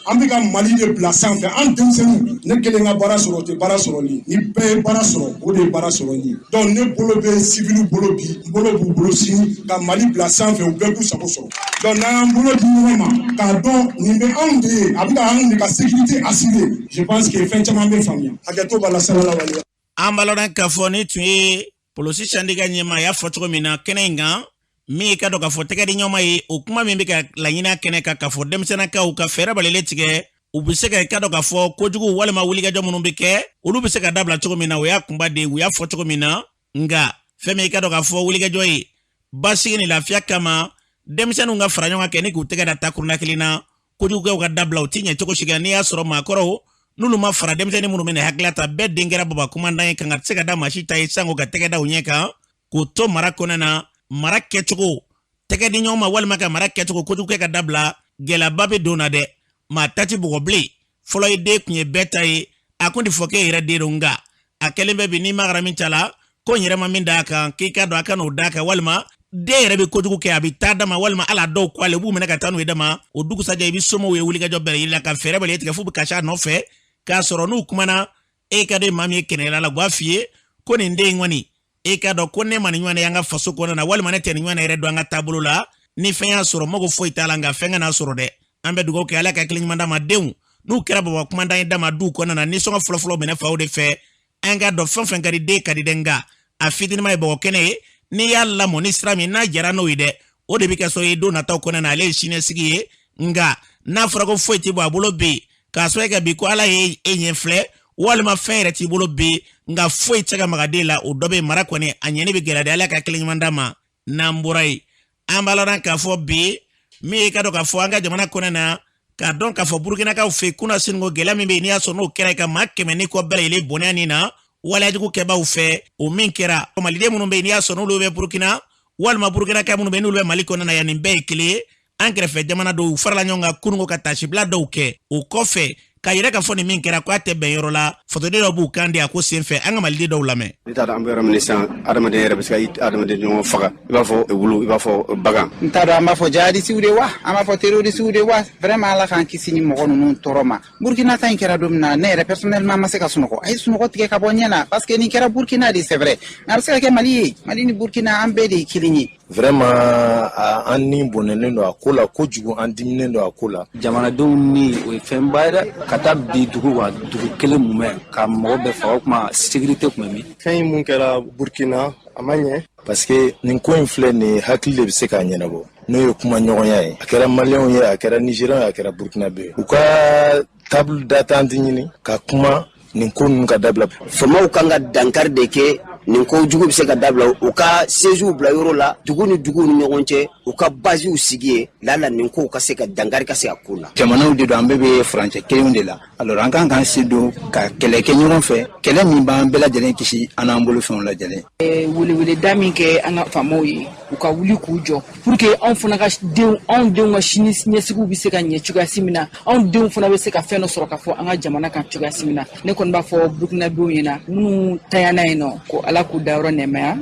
an bɛ ka Mali de bila sanfɛ an denmisɛnninw ne kelen ka baara sɔrɔ o tɛ baara sɔrɔli ni bɛɛ ye baara sɔrɔ o de ye baara sɔrɔli donc ne bolo bɛ civil bolo bi n bolo b'u bolo sini ka Mali bila sanfɛ u bɛɛ k'u sago sɔrɔ donc n'an y'an bolo di ɲɔgɔn ma k'a dɔn nin bɛ anw de ye a bɛ ka anw de ka sécurité assurer je pense que fɛn caman bɛ faamuya hakɛto b'a la salala waleya.
An balɔdan k'a fɔ ni tun ye polisi syndicat ɲɛmaa a y'a fɔ cogo min na kɛnɛ in kan min ka dɔn k'a fɔ tɛgɛ di ɲɔgɔn ye o kuma min bɛ ka laɲini kɛnɛ kan k'a fɔ denmisɛnninkaw ka fɛɛrɛ balalen tigɛ u bɛ se ka dɔn k'a fɔ kojugu walima wulikajɔ minnu bɛ kɛ olu bɛ se ka dabila cogo min na o y'a kunba de u y'a fɔ cogo min na nka fɛn min ka dɔn k'a fɔ wulikajɔ ye basigi ni lafiya kama denmisɛnninw ka fara ɲɔgɔn kan ni k'u tɛgɛ da takuruna kelen na kojugukɛw ka dabila u ti ɲɛ cogo si kan n'i y'a sɔrɔ maakɔrɔw n'olu ma fara denmisɛnnin minnu bɛ na hakilila ta bɛɛ den kɛra baba kumandan ye kan ka se ka da maa si ta ye sango ka tɛgɛ da u ɲɛ kan k'o to mara kɔnɔna na mara kɛcogo tɛgɛ di ɲɔgɔn ma walima ka mara kɛcogo kojugukɛ ka dabila gɛlɛyaba bɛ don na dɛ maa ta ti bugɔ bilen fɔlɔ ye den kun ye bɛɛ ta ye a kun ti fɔ k'e yɛrɛ den don nka a kɛlen bɛ bi n'i magara min ta la ko n yɛrɛ ma min d'a kan k'i ka dɔn a ka n'o d'a kan walima de yɛrɛ bɛ kojugu kɛ a bɛ taa dama walima ala dɔw ko ale b'u minɛ ka taa n'u ye dama o dugusajɛ i bɛ somɔgɔw ye wulikajɔ bɛrɛ yiri la ka fɛɛrɛ bɛɛ tigɛ f'u bɛ kasi a nɔfɛ k'a sɔrɔ n'u kumana e ka de maa min ye kɛnɛyala la guwa f'i ye ko nin den ŋɔni e ka dɔn ko ne ma nin ɲɔgɔn ye an ka faso kɔnɔna na walima ne tɛ nin ɲɔgɔn yɛrɛ dɔn an ka taabolo la ni fɛn y'a sɔrɔ mago foyi t'a la nka fɛn ka n'a sɔrɔ dɛ an bɛ dugawu kɛ ala ka hakili ɲuman d'a ma denw n'u kɛra baba kumandan ye d'a ma duw kɔnɔna na nisɔngɔ fɔlɔfɔlɔ minɛ faw de fɛ an ka dɔn fɛn fɛn ka di den ka di dɛ nka a fitinima ye bɔgɔ kɛnɛ ye n'i y'a lamɔ ni sira min n'a jara n'o ye dɛ o de bɛ kɛ sɔrɔ ye don nataw kɔnɔna na ale ye siniɲɛsigi ye nka n'a fɔra ko foyi t'i bɔ a bolo bi k'a sɔrɔ e ka bi ko ala ye e ɲɛ filɛ walima fɛn yɛrɛ t'i bolo bi nka foyi tɛ ka maga den la o dɔ bɛ mara kɔni a ɲɛni bɛ gɛlɛya de ala ka hakili ɲuman d'a ma n'an bɔra yen an b'a lɔn k'a fɔ bi min ye ka dɔn k'a fɔ an ka jamana kɔnɔ na k'a dɔn k'a fɔ burukinakaw fɛ kunna siniko gɛlɛya min bɛ yen n'i y'a sɔrɔ n'o kɛra ka maa 100 ni kɔ bɛɛ lajɛlen bɔnɛ nin na walajugu kɛbaw fɛ o min kɛra maliden minnu bɛ yen n'i y'a sɔrɔ n'olu bɛ burukina walima burukinakɛ minnu bɛ yen n'olu bɛ mali kɔnɔna na yan nin bɛɛ ye kelen ye an kɛrɛfɛ jamana dɔw farala ɲɔgɔn kan kununko ka tasibila dɔw kɛ o kɔfɛ ka yɛrɛ ka fɔ nin min kɛra ko a tɛ bɛn yɔrɔ la fotoden dɔw b'u kan di a ko senfɛ an ka maliden dɔw lamɛn
n'i t'a dɔn an bɛ yɔrɔ min sisan adamaden yɛrɛ bɛ se ka adamaden ɲɔgɔn faga i b'a fɔ wulu i b'a fɔ bagan
n t'a dɔn an b'a fɔ jihadisiw de wa an b'a fɔ terrorisiw de wa vraiment ala k'an kisi ni mɔgɔ ninnu tɔɔrɔ ma burkina ta in kɛra don min na ne yɛrɛ personnellement ma se ka sunɔgɔ a ye sunɔgɔ tigɛ ka bɔ ɲɛ na parce que nin kɛra burkina de c'est vrai mais a bɛ se ka kɛ mali ye mali ni burkina an bɛɛ de ye kelen ye
vraiment an ni bɔnɛnen don a ko la kojugu an diminen don a ko la
jamanadenw ni o ye fɛnba ye dɛ ka taa bi dugu kan dugu kelen mun bɛ ka mɔgɔ bɛɛ faga o kuma sécurité kun bɛ min
fɛn in mun kɛra burkina a ma ɲɛ parce que nin ko in filɛ nin hakili de bɛ se k'a ɲɛnabɔ n'o ye kuma ɲɔgɔnya ye a kɛra maliyɛnw ye a kɛra nigériens ye a kɛra burkinabé ye u ka table d'attente ɲini ka kuma nin ko ninnu ka dabila
famaw kan ka dankari de kɛ nin ko jugu bɛ se ka dabila u ka siègew bila yɔrɔ la dugu ni duguw ni ɲɔgɔn cɛ u ka baziw sigi ye lala nin ko ka se ka dankari ka se ka ko la
jamanaw de don an bɛɛ bɛ furancɛ kelenw de la alors an kan k'an se don ka kɛlɛ kɛ ɲɔgɔn fɛ kɛlɛ min b'an bɛɛ lajɛlen kisi an n'an bolo fɛnw lajɛlen
weleweleda min kɛ an ka faamaw ye u ka wuli k'u jɔ pour que anw fana ka anw denw ka sini ɲɛsigiw bɛ se ka ɲɛ cogoyasi min na anw denw fana bɛ se ka fɛn dɔ sɔrɔ ka fɔ an ka jamana kan cogoyasi min na ne kɔni b'a fɔ burukinabew ɲɛna minnu tanyana yen nɔ ko ala k'u dayɔrɔ nɛmaya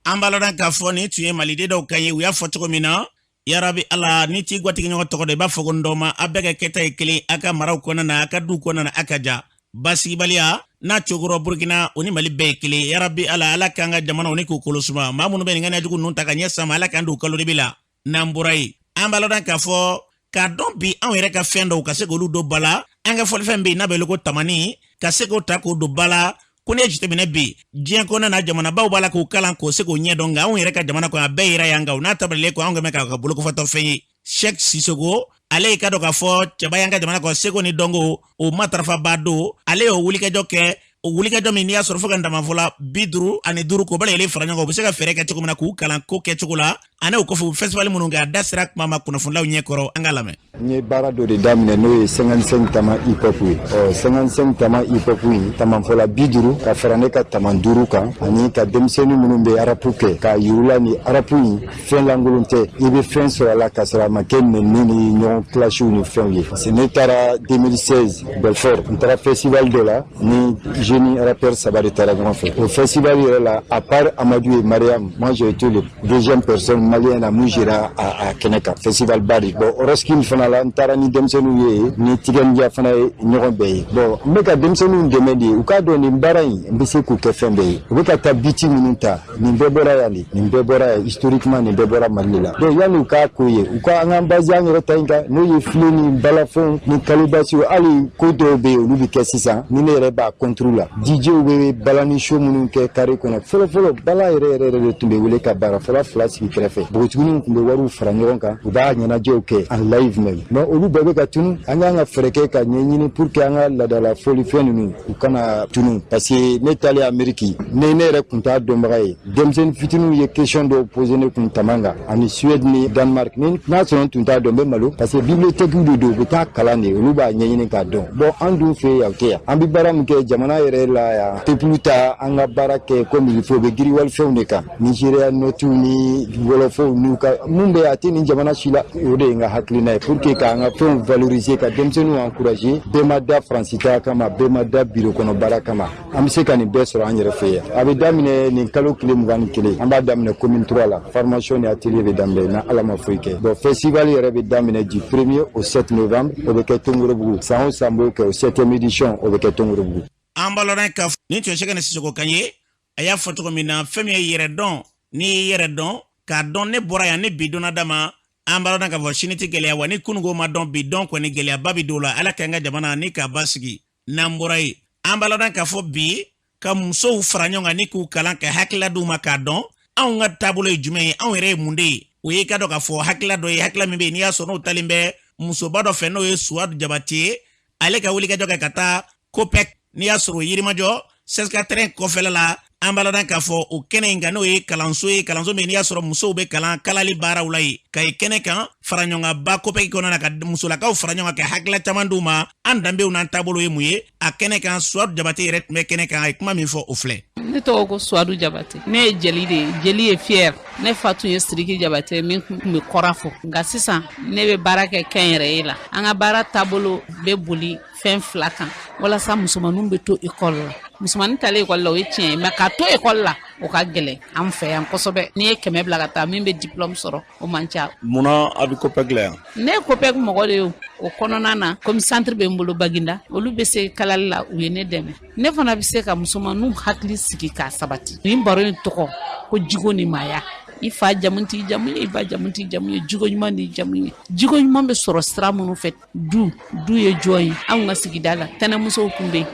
an b'a lɔn k'a fɔ nin tun ye maliden dɔw kan ye u y'a fɔ cogo min na yarabi ala ni t'i gatigi ɲɔgɔn tɔgɔ dɔ i b'a fɔ ko n dɔn ma a bɛɛ ka kɛta ye kelen a ka maraw kɔnɔna na a ka duw kɔnɔna na a ka ja basigibaliya n'a cogorɔ burukina o ni mali bɛɛ ye kelen yarabi ala k'an ka jamanaw ni k'u kolo suma maa minnu bɛ nin ŋaniyajugu ninnu ta ka ɲɛ sama ala k'an don kalo de bi la n'an bɔra yen an b'a lɔn k'a fɔ k'a dɔn bi anw yɛrɛ ka fɛn dɔw ka se k'olu don ba la an ka fɔlifɛn bɛ yen n'a bɛ wele ko tamani ka se k'o ta k'o don ba la ko ne jiteminɛ bi diɲɛ kɔnɔna na jamanabaw b'a la k'o kalan k'o se k'o ɲɛdɔn nka anw yɛrɛ ka jamana kɔnɔ a bɛɛ yira yan nka o n'a tabalilen ko anw kɛmɛ k'a ka bolokofɔtɔ fɛn ye Cheikh Sisoko ale y'i ka dɔn k'a fɔ cɛba y'an ka jamana kɔnɔ seko ni dɔnko o matarafaba don ale y'o wulikajɔ kɛ o wulikajɔ min n'i y'a sɔrɔ fo ka ndamafɔ la 55 ko bala yɛlɛ fara ɲɔgɔn u bɛ se ka fɛɛrɛ kɛ cogo min na k'u kalan ko kɛcogo la ani o kɔfɛ festival minnu kɛ a da sera kuma ma kunnafonilaw ɲɛkɔrɔ an ka lamɛn
n ye baara dɔ de daminɛ n'o ye 55 tama hip hop ye 55 tama hip hop ye tamanfɔla 50 ka fara ne ka taman 5 kan ani ka denmisɛnnin minnu bɛ arapu kɛ k'a yirula ni arapu in fɛn lankolon tɛ i bɛ fɛn sɔrɔ a la ka sɔrɔ a ma kɛ nɛni ni ɲɔgɔn kilasiw ni fɛnw ye parce que ne taara 2016 Belfort n taara festival dɔ la ni jeune rappeur saba de taara ɲɔgɔn fɛ o festival yɛrɛ la à part Amadou et Mariam moi j'ai été le deuxième personne malienne à mun jira a kɛnɛ kan festival bari bon Roskilde fana la n taara ni denmisɛnninw ye ni tigɛndiya fana ye ɲɔgɔn bɛɛ ye bon n bɛ ka denmisɛnninw dɛmɛ de u k'a dɔn nin baara in n bɛ se k'u kɛ fɛn bɛɛ ye u bɛ ka taa biti minnu ta nin bɛɛ bɔra yan de nin bɛɛ bɔra yan historiquement nin bɛɛ bɔra Mali la donc yanni u k'a ko ye u ka an k'an base an yɛrɛ ta in kan n'o ye filen ni balafɛnw ni kalibasiw hali ko dɔw bɛ yen olu bɛ kɛ sisan ni ne yɛrɛ b'a contre la DJw bɛ balani show minnu kɛ carré kɔnɔ fɔlɔ bala yɛrɛ de tun bɛ wele ka baara fɔlɔ fila sigi kɛrɛfɛ npogotigininw tun bɛ wariw fara ɲɔgɔn kan u b'a ɲɛnajɛw kɛ en live même mais olu bɛɛ bɛ ka tunu an k'an ka fɛɛrɛ kɛ ka ɲɛɲini pour que an ka ladala folifɛn ninnu u kana tunu parce que ne taalen Amérique ne yɛrɛ tun t'a dɔnbaga ye denmisɛnnin fitininw ye question dɔw posé ne kun tama kan ani Suède ni Danemark n'a sɔrɔ n tun t'a dɔn n bɛ malo parce que bibliothéque de don u bɛ taa kalan de olu b'a ɲɛɲini k'a dɔn bon an dun fɛ yan o tɛ yan an bɛ baara min kɛ jamana yɛrɛ la ya peuple ta an ka baara kɛ comme il faut bɛ giriwali fɛnw de kan Nigeria notu ni wɔlɔfɔw n'u ka mun bɛ a tɛ nin jamana si la o de ye n ka hakilina ye pour que k'an ka fɛnw valoriser ka denmisɛnninw encourager bɛɛ ma da faransi ta kama bɛɛ ma da biro kɔnɔ baara kama an bɛ se ka nin bɛɛ sɔrɔ an yɛrɛ fɛ yan a bɛ daminɛ nin kalo tile 21 an b'a daminɛ commune 3 la formation ni atelier bɛ daminɛ na ala ma foyi kɛ bon festival yɛrɛ bɛ daminɛ du 1er au 7 novembre o bɛ kɛ Tongorobugu san o san b'o kɛ o 7e édition o bɛ kɛ Tongorobugu
an balɔrɔ ka ni tun sɛgɛ ni sisoko kan ye a y'a fɔ cogo min na fɛn min ye yɛrɛ dɔn ni yɛrɛ dɔn k'a dɔn ne bɔra yan ne bi donna dama an balɔrɔ ka fɔ sini tɛ gɛlɛya wa ni kunungo ma dɔn bi dɔn kɔni gɛlɛyaba bi dɔw la ala k'an ka jamana ni k'a basigi n'an bɔra ye an balɔrɔ ka fɔ bi ka musow fara ɲɔgɔn kan ni k'u kalan ka hakilila d'u ma k'a dɔn anw ka taabolo ye jumɛn ye anw yɛrɛ ye mun de ye o ye ka dɔn k'a fɔ hakilila dɔ ye hakilila min bɛ yen n'i y'a sɔrɔ n'o talen bɛ musoba dɔ fɛ n'o ye Suwadu Jabate ye ale ka wulikajɔ kɛ ka taa COPEC n'i y'a sɔrɔ Yirimajɔ CESCA kɔfɛla la an balɔrɔ k'a fɔ o kɛnɛ in kan n'o ye kalanso ye kalanso min n'i y'a sɔrɔ musow bɛ kalan kalali baaraw la ye ka ye kɛnɛ kan fara ɲɔgɔn kan ba COPEC kɔnɔ na ka musolakaw fara ɲɔgɔn kan ka hakilila caman d'u ma an danbew n'an taabolo ye mun ye a kɛnɛ kan Suwadu Jabate yɛrɛ tun bɛ kɛnɛ kan a ye kuma min fɔ o filɛ.
Ne tɔgɔ ko Suwadu Jabate ne ye jeli de ye jeli ye fier ne fa tun ye Sidiki Jabate min tun bɛ kɔra fɔ nka sisan ne bɛ baara kɛ kɛnyɛrɛye la an ka baara taabolo bɛ boli fɛn fila kan walasa musomanninw bɛ to école la musomannin talen école la o ye tiɲɛ ye mais ka to école la o ka gɛlɛn an fɛ yan kosɛbɛ n'i ye 100 bila ka taa min bɛ diplôme sɔrɔ o man ca.
Munna a bɛ COPEC la yan?
Ne ye COPEC mɔgɔ de ye o kɔnɔna na comme centre bɛ n bolo Baginda olu bɛ se kalali la u ye ne dɛmɛ ne fana bɛ se ka musomanninw hakili sigi k'a sabati nin baro in tɔgɔ ko Jiko ni Maaya. I fa jamu t'i jamu ye i ba jamu t'i jamu ye Jiko ɲuman ni jamu ye Jiko ɲuman bɛ sɔrɔ sira minnu fɛ du ye jɔn ye anw ka sigida la tɛnɛmusow tun bɛ yen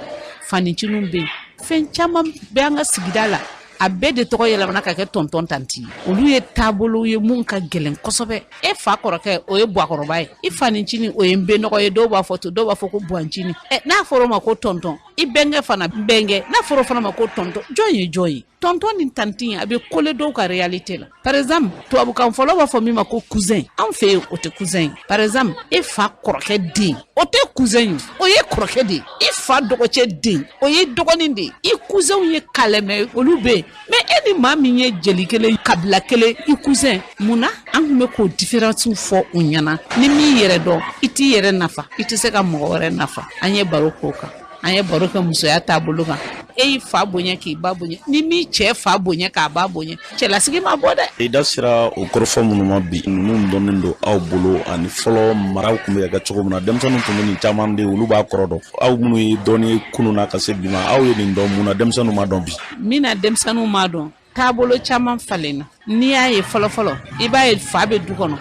faniciniw bɛ yen fɛn caman bɛ an ka sigida la a bɛɛ de tɔgɔ yɛlɛmana ka kɛ tonton tanti olu ye taabolo ye mun ka gɛlɛn kosɛbɛ e fa kɔrɔkɛ o ye buwakɔrɔba ye i fanicini o ye n benɔgɔ ye dɔw b'a fɔ to dɔw b'a fɔ ko buwancini n'a fɔra o ma ko tonton i bɛnkɛ fana bɛnkɛ n'a fɔra o fana ma ko tonton jɔn ye jɔn ye tonton ni tanti a bɛ kole dɔw ka réalité la par exemple tubabukan fɔlɔ b'a fɔ min ma ko cousin anw fɛ yen o tɛ cousin ye par exemple e fa kɔrɔkɛ den o tɛ cousin ye o ye kɔrɔkɛ de ye i fa dɔgɔcɛ den o ye dɔgɔnin de ye i cousinw ye kalɛmɛ olu bɛ yen mais e ni maa min ye jeli kelen kabila kelen i cousin munna an tun bɛ k'o différence fɔ u ɲɛna ni min yɛrɛ dɔn i t'i yɛrɛ nafa i tɛ se ka mɔgɔ wɛrɛ nafa an ye baro k'o kan an ye baro kɛ musoya taabolo kan e y'i fa bonya k'i ba bonya ni min cɛ fa bonya k'a ba bonya cɛlasigi ma bɔ dɛ.
I da sera o kɔrɔfɔ minnu ma bi ninnu dɔnnen don aw bolo ani fɔlɔ maraw tun bɛ kɛ cogo min na denmisɛnninw tun bɛ nin caman de olu b'a kɔrɔ dɔn aw minnu ye dɔnni kunun na ka se bi ma aw ye nin dɔn mun na denmisɛnninw ma dɔn bi.
min na denmisɛnninw ma dɔn taabolo caman falenna n'i y'a ye fɔlɔ i b'a ye fa bɛ du kɔnɔ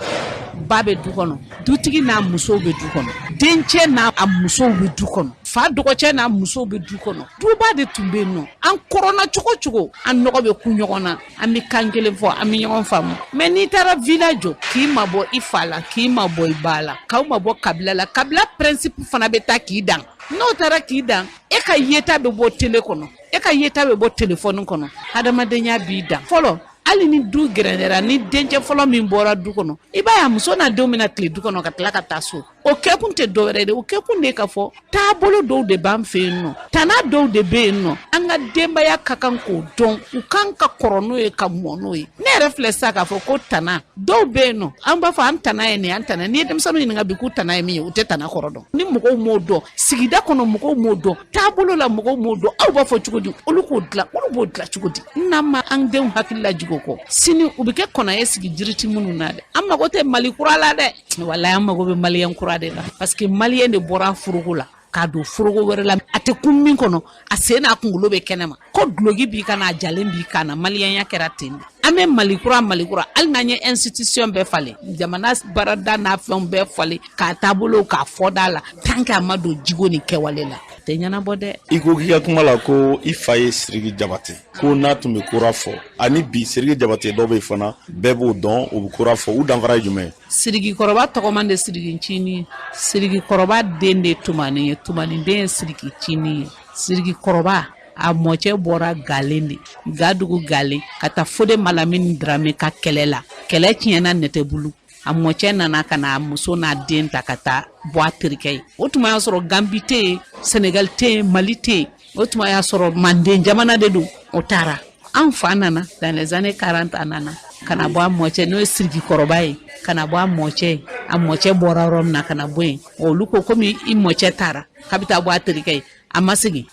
ba bɛ du kɔnɔ dutigi n'a musow bɛ du kɔnɔ dencɛ n'a musow bɛ du kɔnɔ fa dɔgɔcɛ n'a musow bɛ du kɔnɔ duba de tun bɛ yen nɔ an kɔrɔna cogo cogo an nɔgɔ bɛ ku ɲɔgɔn na an bɛ kan kelen fɔ an bɛ ɲɔgɔn faamu mais n'i taara village k'i mabɔ i fa la k'i mabɔ i ba la k'aw mabɔ kabila la kabila principe fana bɛ taa k'i dan n'o taara k'i dan e ka yeta bɛ bɔ télé kɔnɔ e ka yeta bɛ bɔ téléphone kɔnɔ hadamadenya b'i dan fɔlɔ hali ni du gɛrɛndɛra ni dencɛ fɔlɔ min bɔra du kɔnɔ i b'a ye a muso n'a denw bɛna tile du kɔnɔ ka tila ka taa so o kɛkun tɛ dɔwɛrɛ de o kɛkun de ka fɔ taabolo dɔw de b'an fɛ yen nɔ tana dɔw de bɛ yen nɔ an ka denbaya ka kan k'o dɔn u kan ka kɔrɔ n'o ye ka mɔ n'o ye ne yɛrɛ filɛ sisan k'a fɔ ko tana dɔw bɛ yen nɔ an b'a fɔ an tana ye nin an tana n'i ye denmisɛnninw ɲininka bi k'u tana ye min ye u tɛ tana kɔrɔ dɔn ni mɔgɔw m'o dɔn sigida kɔnɔ mɔgɔw m'o dɔn taabolo la mɔgɔw m'o dɔn aw b'a fɔ cogo di olu k'o dilan olu b'o dilan cogo di n'an ma an denw hakili lajigin o kɔ sini u bɛ kɛ kɔnɔ ye sigi jiriti minnu na dɛ an mago tɛ Mali kura la dɛ walayi an mago bɛ maliyɛn kura de la parce que maliyɛn de bɔra foroko la k'a don foroko wɛrɛ la a tɛ kun min kɔnɔ a sen n'a kunkolo bɛ kɛnɛma ko duloki b'i kan a jalen b'i kan na maliyɛnya kɛra ten de an bɛ Mali kura hali n'an ye institution bɛɛ falen jamana baarada n'a fɛnw bɛɛ falen k'a taabolo k'a fɔ da la tant que a ma don Jiko ni kɛwale la tɛ ɲɛnabɔ dɛ.
I ko k'i ka kuma la ko i fa ye Sidiki Jabate ko n'a tun bɛ kura fɔ ani bi Sidiki Jabate dɔw bɛ yen fana bɛɛ b'o dɔn o bɛ kura fɔ u danfara ye jumɛn ye.
Sidiki kɔrɔba tɔgɔman de Sidiki Ncini ye Sidiki kɔrɔba den de Tumani ye Tumani den ye Sidiki Ncini ye Sidiki kɔrɔba a mɔcɛ bɔra Galen de Gadugu Galen ka taa Fode Malamini Dramé ka kɛlɛ la kɛlɛ tiɲɛna Nɛtɛbulu a mɔcɛ nana ka na muso n'a den ta ka taa bɔ a terikɛ ye o tuma y'a sɔrɔ Gambi tɛ yen Senegal tɛ yen Mali tɛ yen o tuma y'a sɔrɔ Manden jamana de don o taara an fa nana dans les années 40 a nana ka na bɔ a mɔcɛ n'o ye Siriki kɔrɔba ye ka na bɔ a mɔcɛ bɔra yɔrɔ min na ka na bɔ yen olu ko komi i mɔcɛ taara k'a bɛ taa bɔ a terikɛ ye a ma segin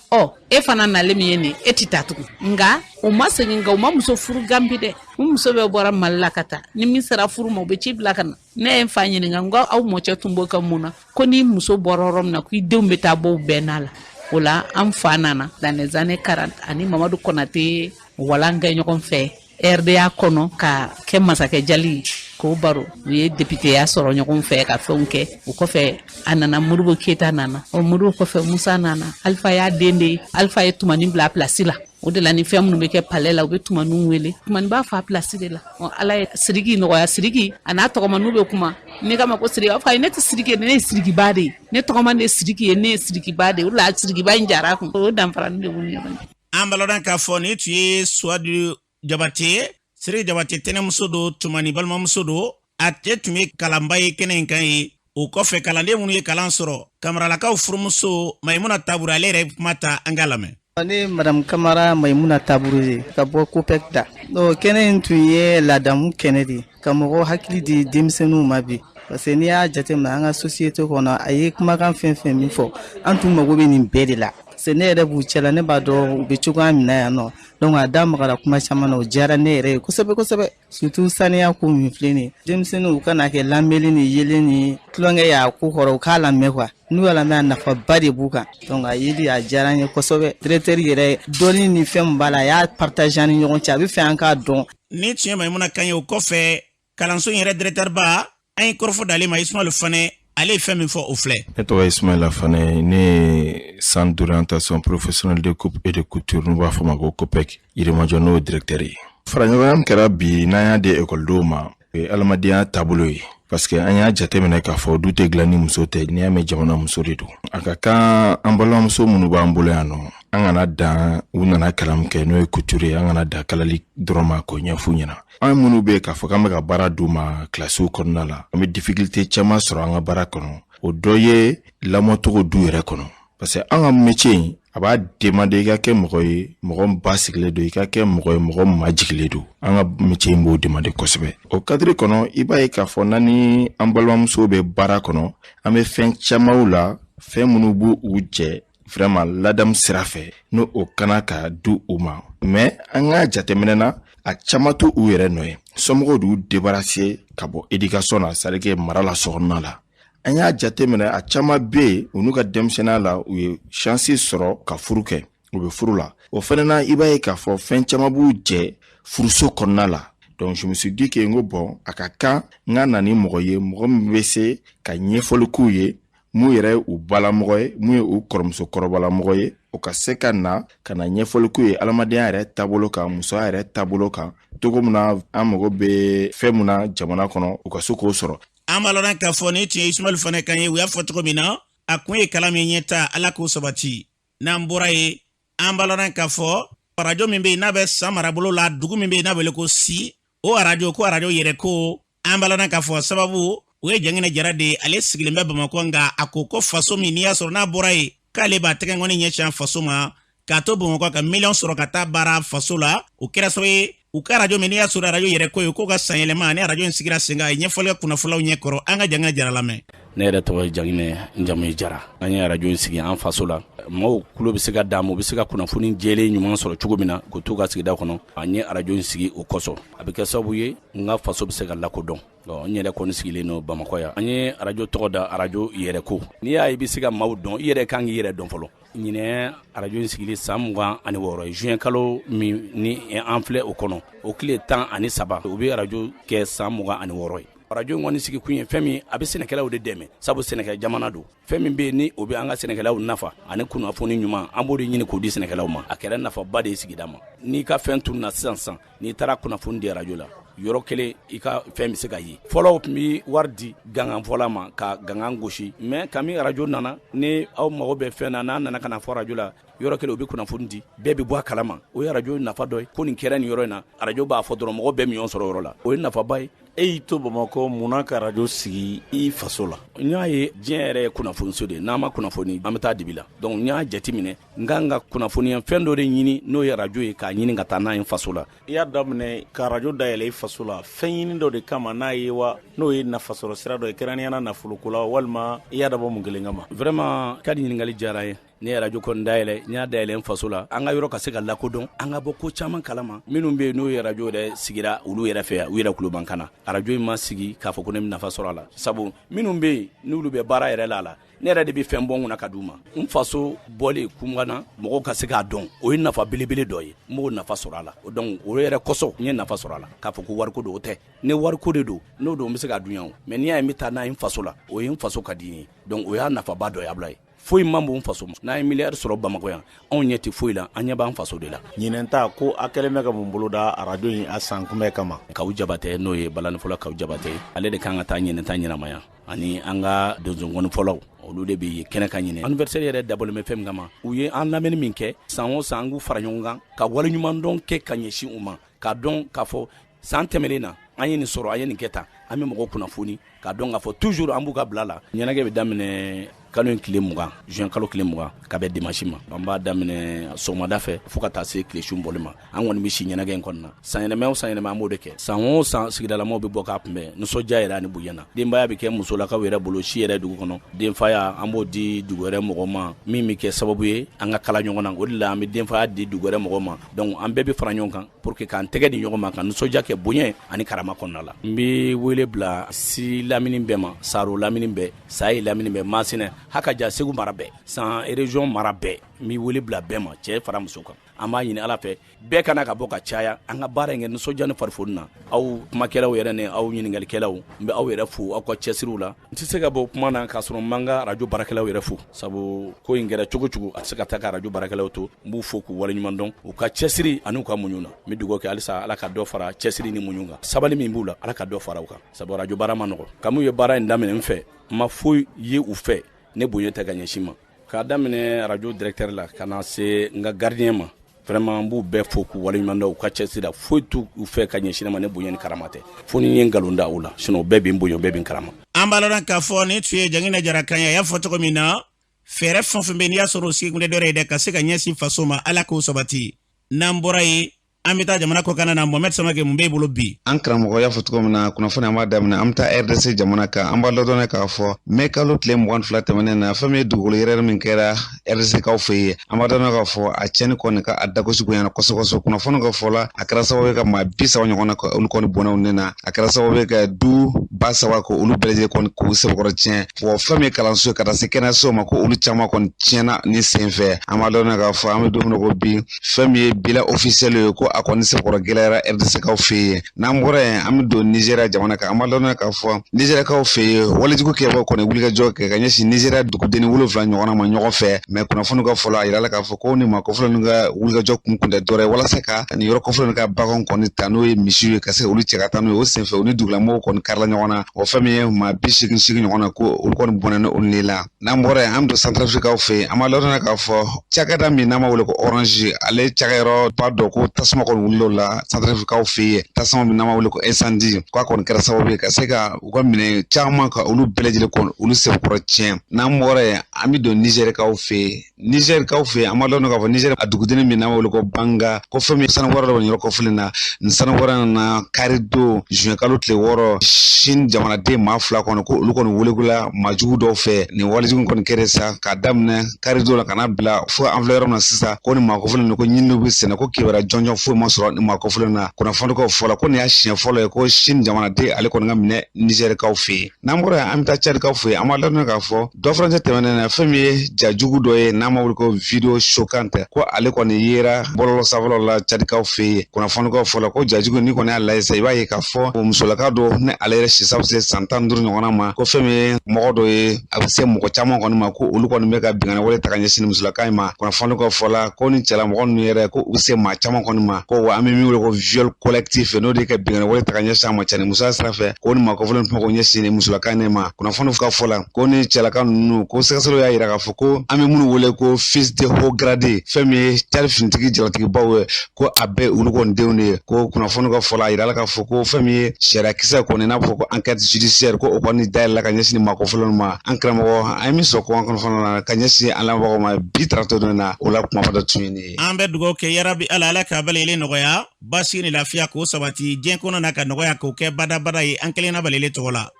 e fana nalen min ye nin e tɛ taa tugun nka o ma segin nka o ma muso furu Gambi dɛ o muso bɛ bɔra Mali la ka taa ni min sera furu ma o bɛ ci bila ka na ne ye n fa ɲininka n ko aw mɔcɛ tun b'o ka mun na ko ni muso bɔra yɔrɔ min na ko i denw bɛ taa bɔ o bɛɛ n'a la o la an fa nana dans les années 40 ani Mamadu Konate walan kɛ ɲɔgɔn fɛ RDA kɔnɔ ka kɛ masakɛ jali k'o baro u ye députéya sɔrɔ ɲɔgɔn fɛ ka fɛnw kɛ o kɔfɛ a nana Modibo Keyita nana o Modibo kɔfɛ Musa nana Alpha y'a den de ye Alpha ye Tumani bila place la o de la ni fɛn minnu bɛ kɛ palais la u bɛ Tumaniw wele Tumani b'a fa place de la Ala ye Sidiki nɔgɔya Sidiki a n'a tɔgɔmaniw bɛ kuma ne k'a ma ko Sidiki a fɔ ne tɛ Sidiki ye ne ye Sidikiba de ye ne tɔgɔman de ye Sidiki ye ne ye Sidikiba de ye o la Sidikiba in jara a kun o danfarani de b'u ni ɲɔgɔn cɛ.
An balodan k'a fɔ ni tun ye Suwadu Jabate Sidiki Jabate tɛnɛmuso don Tumani balimamuso don a cɛ tun ye kalanba ye kɛnɛ in kan ye o kɔfɛ kalanden minnu ye kalan sɔrɔ kamaralakaw furumuso Mayimuna Taburu ale yɛrɛ kuma ta an k'a lamɛn.
Ne Madame Kamara Mayimuna Taburu ye ka bɔ COPEC da kɛnɛ in tun ye ladamu kɛnɛ de ka mɔgɔw hakili di denmisɛnninw ma bi parce que n'i y'a jateminɛ an ka société kɔnɔ a ye kumakan fɛn fɛn min fɔ an tun mago bɛ nin bɛɛ de la c'est ne yɛrɛ b'u cɛla ne b'a dɔn u bɛ cogoya min na yan nɔ donc a da magara kuma caman na o diyara ne yɛrɛ ye kosɛbɛ kosɛbɛ surtout saniya ko min filɛ nin ye denmisɛnninw u kana kɛ lamɛnni ni yelen ni tulonkɛ y'a ko kɔrɔ u k'a lamɛn quoi n'u y'a lamɛn a nafaba de b'u kan donc a yeli a diyara n ye kosɛbɛ directeur yɛrɛ dɔnni ni fɛn min b'a la a y'a partage ni ɲɔgɔn cɛ a bɛ fɛ an k'a dɔn.
Ni tiɲɛ Mayimuna kan ye o kɔfɛ kalanso in yɛrɛ directeur ba an ye kɔrɔfɔ d'ale ma Ismaël Fane ale ye fɛn min fɔ o filɛ.
Ne tɔgɔ ye Ismaël Fane ne centre d'orientation professionnelle de coupe et de couture n'u b'a fɔ ma ko COPEC Yirimajɔ n'o directeur ye. Faraɲɔgɔnya min kɛra bi n'an y'a di ekɔlidenw ma o ye adamadenya taabolo ye parce que an y'a jateminɛ k'a fɔ du tɛ dilan ni muso tɛ n'i y'a mɛn jamana muso de don a ka kan an balimamuso minnu b'an bolo yan nɔ an kana dan u nana kalan min kɛ n'o ye couture ye an kana dan kalali dɔrɔn ma k'o ɲɛf'u ɲɛna an minnu bɛ k'a fɔ k'an bɛ ka baara d'u ma kilasiw kɔnɔna la an bɛ difficulté caman sɔrɔ an ka baara kɔnɔ o dɔ ye lamɔcogo du yɛrɛ kɔnɔ parce que an ka métier in a b'a demander i ka kɛ mɔgɔ ye mɔgɔ min basigilen don i ka kɛ mɔgɔ ye mɔgɔ min majigilen don an ka métier in b'o demander kosɛbɛ o cadre kɔnɔ i b'a ye k'a fɔ n'ani an balimamusow bɛ baara kɔnɔ an bɛ fɛn camanw la fɛn minnu b'u u jɛ vraiment ladamu sira fɛ n'o o kana ka du u ma mais an ka jateminɛ na a caman to u yɛrɛ nɔ ye somɔgɔw d'u débarrasser ka bɔ éducation na c'est à dire que mara la sokɔnɔna la an y'a jateminɛ a caman bɛ yen u n'u ka denmisɛnninya la u ye chance sɔrɔ ka furu kɛ u bɛ furu la o fana na i b'a ye k'a fɔ fɛn caman b'u jɛ furuso kɔnɔna la donc je me suis dit que n ko bon a ka kan n ka na ni mɔgɔ ye mɔgɔ min bɛ se ka ɲɛfɔli k'u ye mun yɛrɛ ye u balamɔgɔ ye mun ye u kɔrɔmuso kɔrɔbalamɔgɔ ye o ka se ka na ɲɛfɔli k'u ye adamadenya yɛrɛ taabolo kan musoya yɛrɛ taabolo kan cogo min na an mago bɛ fɛn min na jamana kɔnɔ u ka se k'o sɔrɔ.
An b'a lɔn k'a fɔ ni tun ye Ismaël Fane kan ye u y'a fɔ cogo min na a kun ye kalan min ɲɛta Ala k'o sabati n'an bɔra ye an b'a lɔn k'a fɔ radio min bɛ yen n'a bɛ san marabolo la dugu min bɛ yen n'a wele ko Si o radio ko radio yɛrɛ ko an b'a lɔn k'a fɔ sababu o ye Jangɛnɛ Jara de ale sigilen bɛ Bamakɔ nka a ko ko faso min n'i y'a sɔrɔ n'a bɔra yen k'ale b'a tɛgɛ ŋɔni ɲɛsin faso ma k'a to Bamakɔ ka miliyɔn sɔrɔ ka taa baara faso la o kɛra sababu ye u ka radio min n'i y'a sɔrɔ radio yɛrɛ ko ye k'o ka sanyɛlɛma ni radio in sigira sen kan a ye ɲɛfɔli kɛ kunnafonilaw ɲɛkɔrɔ an ka Jangɛnɛ Jara lamɛn.
Ne yɛrɛ tɔgɔ ye Jangɛnɛ Njamu Jara an ye radio in sigi an faso la maaw kulo bɛ se ka d'a ma u bɛ se ka kunnafoni jɛlen ɲuman sɔrɔ cogo min na k'o t'u ka sigida kɔnɔ an ye radio in sigi o kɔsɔn a bɛ kɛ sababu ye n ka faso bɛ se ka lakodɔn n yɛrɛ kɔni sigilen don Bamakɔ yan an ye radio tɔgɔ da radio yɛrɛ ko n'i y'a ye i bɛ se ka maaw dɔn i yɛrɛ kan k'i yɛrɛ dɔn fɔlɔ ɲinɛ radio in sigili san 26 ye juin kalo min ni an filɛ o kɔnɔ o tile 13 u bɛ radio kɛ san 26 ye radio in kɔni sigi kun ye fɛn min a bɛ sɛnɛkɛlaw de dɛmɛ sabu sɛnɛkɛ jamana don fɛn min bɛ yen ni o bɛ an ka sɛnɛkɛlaw nafa ani kunnafoni ɲuman an b'o de ɲini k'o di sɛnɛkɛlaw ma a kɛra nafaba de ye sigida ma n'i ka fɛn tununna sisan n'i taara kunnafoni di radio la yɔrɔ kelen i ka fɛn bɛ se ka ye fɔlɔ tun bɛ wari di gangan fɔla ma ka gangan gosi mais kami radio nana ni aw mago bɛ fɛn na n'a nana ka na fɔ radio la yɔrɔ kelen u bɛ kunnafoni di bɛɛ bɛ bɔ a kalama o ye radio nafa dɔ ye ko nin kɛra nin yɔrɔ in na radio b'a fɔ dɔrɔn mɔgɔ bɛɛ min sɔrɔ yɔrɔ la o ye nafaba ye. E y'i to Bamakɔ munna ka radio sigi i faso la? N y'a ye diɲɛ yɛrɛ ye kunnafoniso de n'a ma kunnafoni an bɛ taa dibi la donc n y'a jate minɛ n kan ka kunnafoniya fɛn dɔ de ɲini n'o ye radio ye k'a ɲini ka taa n'a ye faso la. I y'a daminɛ ka radio dayɛlɛ i faso la fɛn ɲini dɔ de kama n'a ye wa n'o ye nafasɔrɔ sira dɔ ye kɛrɛnkɛrɛnnenya nafoloko la walima i y'a dabɔ mun kelen kama? Vraiment ka di ɲininkali diyara ye. Ne ye radio kɔni dayɛlɛ n y'a dayɛlɛ n faso la an ka yɔrɔ ka se ka lakodɔn an ka bɔ ko caman kalama minnu bɛ yen n'o ye radio yɛrɛ sigira olu yɛrɛ fɛ yan u yɛrɛ kulo b'an kan na radio in ma sigi k'a fɔ ko ne bɛ nafa sɔrɔ a la sabu minnu bɛ yen n'olu bɛ baara yɛrɛ la ne yɛrɛ de bɛ fɛn bɔ n kunna ka d'u ma n faso bɔlen kungan mɔgɔw ka se k'a dɔn o ye nafa belebele dɔ ye n b'o nafa sɔrɔ a la donc o yɛrɛ kɔsɔn n ye nafa sɔrɔ a la k'a fɔ ko wariko don o tɛ ne wariko de don n'o don n bɛ se k'a dunya o mais n'i y'a ye n bɛ taa n'a ye n faso la o ye n faso ka di n ye donc o y'a nafaba dɔ ye Abulaye. Foyi man bon faso ma n'a ye miliyari sɔrɔ Bamakɔ yan anw ɲɛ tɛ foyi la an ɲɛ b'an faso de la.
Ɲinɛn ta ko a kɛlen bɛ ka mun bolo da radio in a san kunbɛn kama.
Kawu Jabate n'o ye balani fɔlɔ Kawu Jabate ale de kan ka taa ɲinɛn ta ɲɛnamaya ani an ka donsonkɔni fɔlɔw olu de bɛ kɛnɛ ka ɲinɛ anniversaire yɛrɛ dabɔlen bɛ fɛn min kama u ye an lamɛnni min kɛ san o san an k'u fara ɲɔgɔn kan ka waleɲuman dɔn kɛ ka ɲɛsin u ma k'a dɔn k'a fɔ san tɛmɛlen na an ye nin sɔrɔ an ye nin kɛ tan an bɛ mɔgɔw kunnafoni k'a dɔn k'a fɔ toujours an b'u ka bila la ɲɛnajɛ bɛ daminɛ kalo in tile 20 juin kalo tile 20 ka bɛ dimanche ma an b'a daminɛ sɔgɔmada fɛ fo ka taa se tile su bɔli ma an kɔni bɛ si ɲɛnajɛ in kɔnɔna san yɛlɛma o san yɛlɛma an b'o de kɛ san o san sigidalamaw bɛ bɔ k'a kunbɛn nisɔndiya yɛrɛ ani bonya denbaya bɛ kɛ musolakaw yɛrɛ bolo si yɛrɛ dugu kɔnɔ denfaya an b'o di dugu wɛrɛ mɔgɔ ma min bɛ kɛ sababu ye an ka kala ɲɔgɔn na o de la an bɛ denfaya di dugu wɛrɛ mɔgɔ ma donc an bɛɛ bɛ fara ɲɔgɔn kan pour que k'an tɛgɛ di ɲɔgɔn ma ka nisɔndiya kɛ bonya ani karama kɔnɔna la n bɛ wele bila si lamini bɛɛ ma saro lamini bɛɛ sayi lamini bɛɛ masinɛ hakaja segu mara bɛɛ san région mara bɛɛ n bɛ wele bila bɛɛ ma cɛ fara muso kan an b'a ɲini ala fɛ bɛɛ kana ka bɔ ka caya an ka baara in kɛ nisɔndiya ni farifoni na aw kumakɛlaw yɛrɛ ni aw ɲininkalikɛlaw n bɛ aw yɛrɛ fo aw ka cɛsiriw la n tɛ se ka bɔ kuma na k'a sɔrɔ n b'an ka radio baarakɛlaw yɛrɛ fo sabu ko in kɛra cogo cogo a tɛ se ka taa ka radio baarakɛlaw to n b'u fo k'u waleɲuman dɔn u ka cɛsiri ani u ka muɲu na n bɛ dugawu kɛ halisa ala ka dɔ fara cɛsiri ni muɲu kan sabali min b'u la ala ka dɔ fara u kan sabu radio baara ma nɔgɔ kamu ye baara in daminɛ n fɛ n ma foyi ye u fɛ ne bonya tɛ ka ɲɛsin ma k'a daminɛ radio directeur la ka na se n ka gardien ma vraiment n b'u bɛɛ fo k'u waleɲuman dɔn u ka cɛsiri la foyi t'u fɛ ka ɲɛsin ma ne bonya ni karama tɛ fo ni n ye nkalon da u la sinon bɛɛ bɛ n bonya bɛɛ bɛ n karama.
An b'a lɔn k'a fɔ ni tun ye Jangina Jara kan ye a y'a fɔ cogo min na fɛɛrɛ fɛn o fɛn bɛ n'i y'a sɔrɔ o sigi kun tɛ dɔ ye dɛ ka se ka ɲɛsin faso ma ala k'o sabati n'an bɔra yen an bɛ taa jamana kɔ kan na Mohamed Samake mun b'e bolo bi.
An karamɔgɔ y'a fɔ cogo min na kunnafoni an b'a daminɛ an bɛ taa RDC jamana kan an b'a ladɔn k'a fɔ mai kalo tile 22 tɛmɛnen na fɛn min ye dugukolo yɛrɛ min kɛra RDC kaw fɛ yen an b'a dɔn k'a fɔ a cɛnni kɔni ka a dagosi bonyana kosɛbɛ kunnafoni ka fɔ la a kɛra sababu ye ka maa 30 ɲɔgɔn na olu kɔni bɔnnaw ne na a kɛra sababu ye ka du 30 ko olu bɛɛ lajɛlen kɔni k'u sɛbɛkɔrɔ tiɲɛ fɔ fɛn min ye kalanso ye ka taa se kɛnɛyaso ma ko olu caman kɔni tiɲɛna ni sen fɛ an b'a dɔn k'a fɔ an bɛ don min na ko bi fɛn min ye bila officiel ye ko a kɔni sɛbɛkɔrɔ gɛlɛyara RDC kaw fɛ yen n'an bɔra yen an bɛ don Nigeria jamana kan an b'a dɔn k'a fɔ Nigeria kaw fɛ yen walejugu kɛbagaw kɔni wulikajɔ kɛ ka ɲɛsin Nigeria duguden 7 ɲɔgɔn ma ɲɔgɔn fɛ mais kunnafoni ka fɔlɔ a yira la k'a fɔ ko ni maa kɔfɛla ninnu ka wulikajɔ kun tɛ dɔwɛrɛ ye walasa ka nin yɔrɔ kɔfɛla ninnu ka baganw kɔni ta n'o ye misiw ye ka se olu cɛ ka taa n'o ye o senfɛ o ni dugulamɔgɔw kɔni karila ɲɔgɔn na o fɛn min ye maa 80 ɲɔgɔn na ko olu kɔni bɔnna ni olu de la n'an bɔra yen an bɛ don Centrafrique fɛ yen an b'a dɔn k'a fɔ cakɛda min n'an b'a wele ko Orange ale cakɛyɔrɔ ba dɔ ko tasuma kɔni wulila o la Centrafrique fɛ yen tasuma min n'an b'a wele ko incendie k'a kɔni kɛra sababu ye ka se ka u ka minɛ caman ka olu bɛɛ lajɛlen kɔni olu sɛbɛkɔrɔ tiɲɛ n'an bɔra yen an bɛ don Niger kaw fɛ yen Niger kaw fɛ yen an b'a dɔn k'a fɔ Niger a duguden min n'an b'a wele ko Banga ko fɛn min sanu wɛrɛ dɔ bɛ yɔrɔ kɔfɛlen na nin sanu wɛrɛ nana kari don juin kalo tile 6 Chine jamanaden maa 2 kɔni ko olu kɔni welegula maajugu dɔw fɛ nin walejugu kɔni kɛra sa k'a daminɛ kari don la ka n'a bila fo an filɛ yɔrɔ min na sisan ko nin maa kɔfɛlen ko ɲininiw bɛ sɛnɛ ko kibaruya jɔnjɔn foyi ma sɔrɔ nin maa kɔfɛlen na kunnafoni kaw fɔ la ko nin y'a siɲɛ fɔlɔ ye ko Chine jamanaden ale kɔni ka minɛ Niger kaw fɛ yen n'an bɔra yen an bɛ taa Tchad kaw fɛ yen an b'a ladɔn k'a fɔ dɔ farancɛ tɛmɛnen na fɛn min ye jajugu dɔ ye n'an b'a wele ko video choquante ko ale kɔni yera bɔlɔlɔ sanfɛlaw la Tchad kaw fɛ yen kunnafoni kaw fɔ la ko jajugu ni kɔni y'a lajɛ sisan i b'a ye k'a fɔ o musolaka dɔ ni ale yɛrɛ sisa bɛ se san 15 ɲɔgɔnna ma ko fɛn min ye mɔgɔ dɔ ye a bɛ se mɔgɔ caman kɔni ma ko olu kɔni bɛ ka bingani wale ta ka ɲɛsin musolaka in ma kunnafoni kaw fɔ la ko ni cɛlamɔgɔ ninnu yɛrɛ ko u bɛ se maa caman kɔni ma ma ko wa ami mi wele ko viol collectif no de ka bingana wala ta kanya sama chani musa srafe ko ni ma ko fulan ko nyesini musulakane ma kuna fono fuka fola ko ni chalaka nu ko sekasolo ya ira ka foko ami munu wele ko fils de haut gradé femi tarifin tigi jalati bawe ko abe ulu ko ndewne ko kuna fono ka fola ira ka foko femi shera kisa ko na foko enquête judiciaire ko ko ni dal la ka nyesini ma ko fulan ma ankramo ami so ko ko fono ka nyesini ala ba ma bitrato na ola kuma fada tuni
ambe dugo ke yarabi ala ka balele nogoya basi ni lafiya ko sabati jen kono na ka nogoya ko ke bada yi ankele na balele tola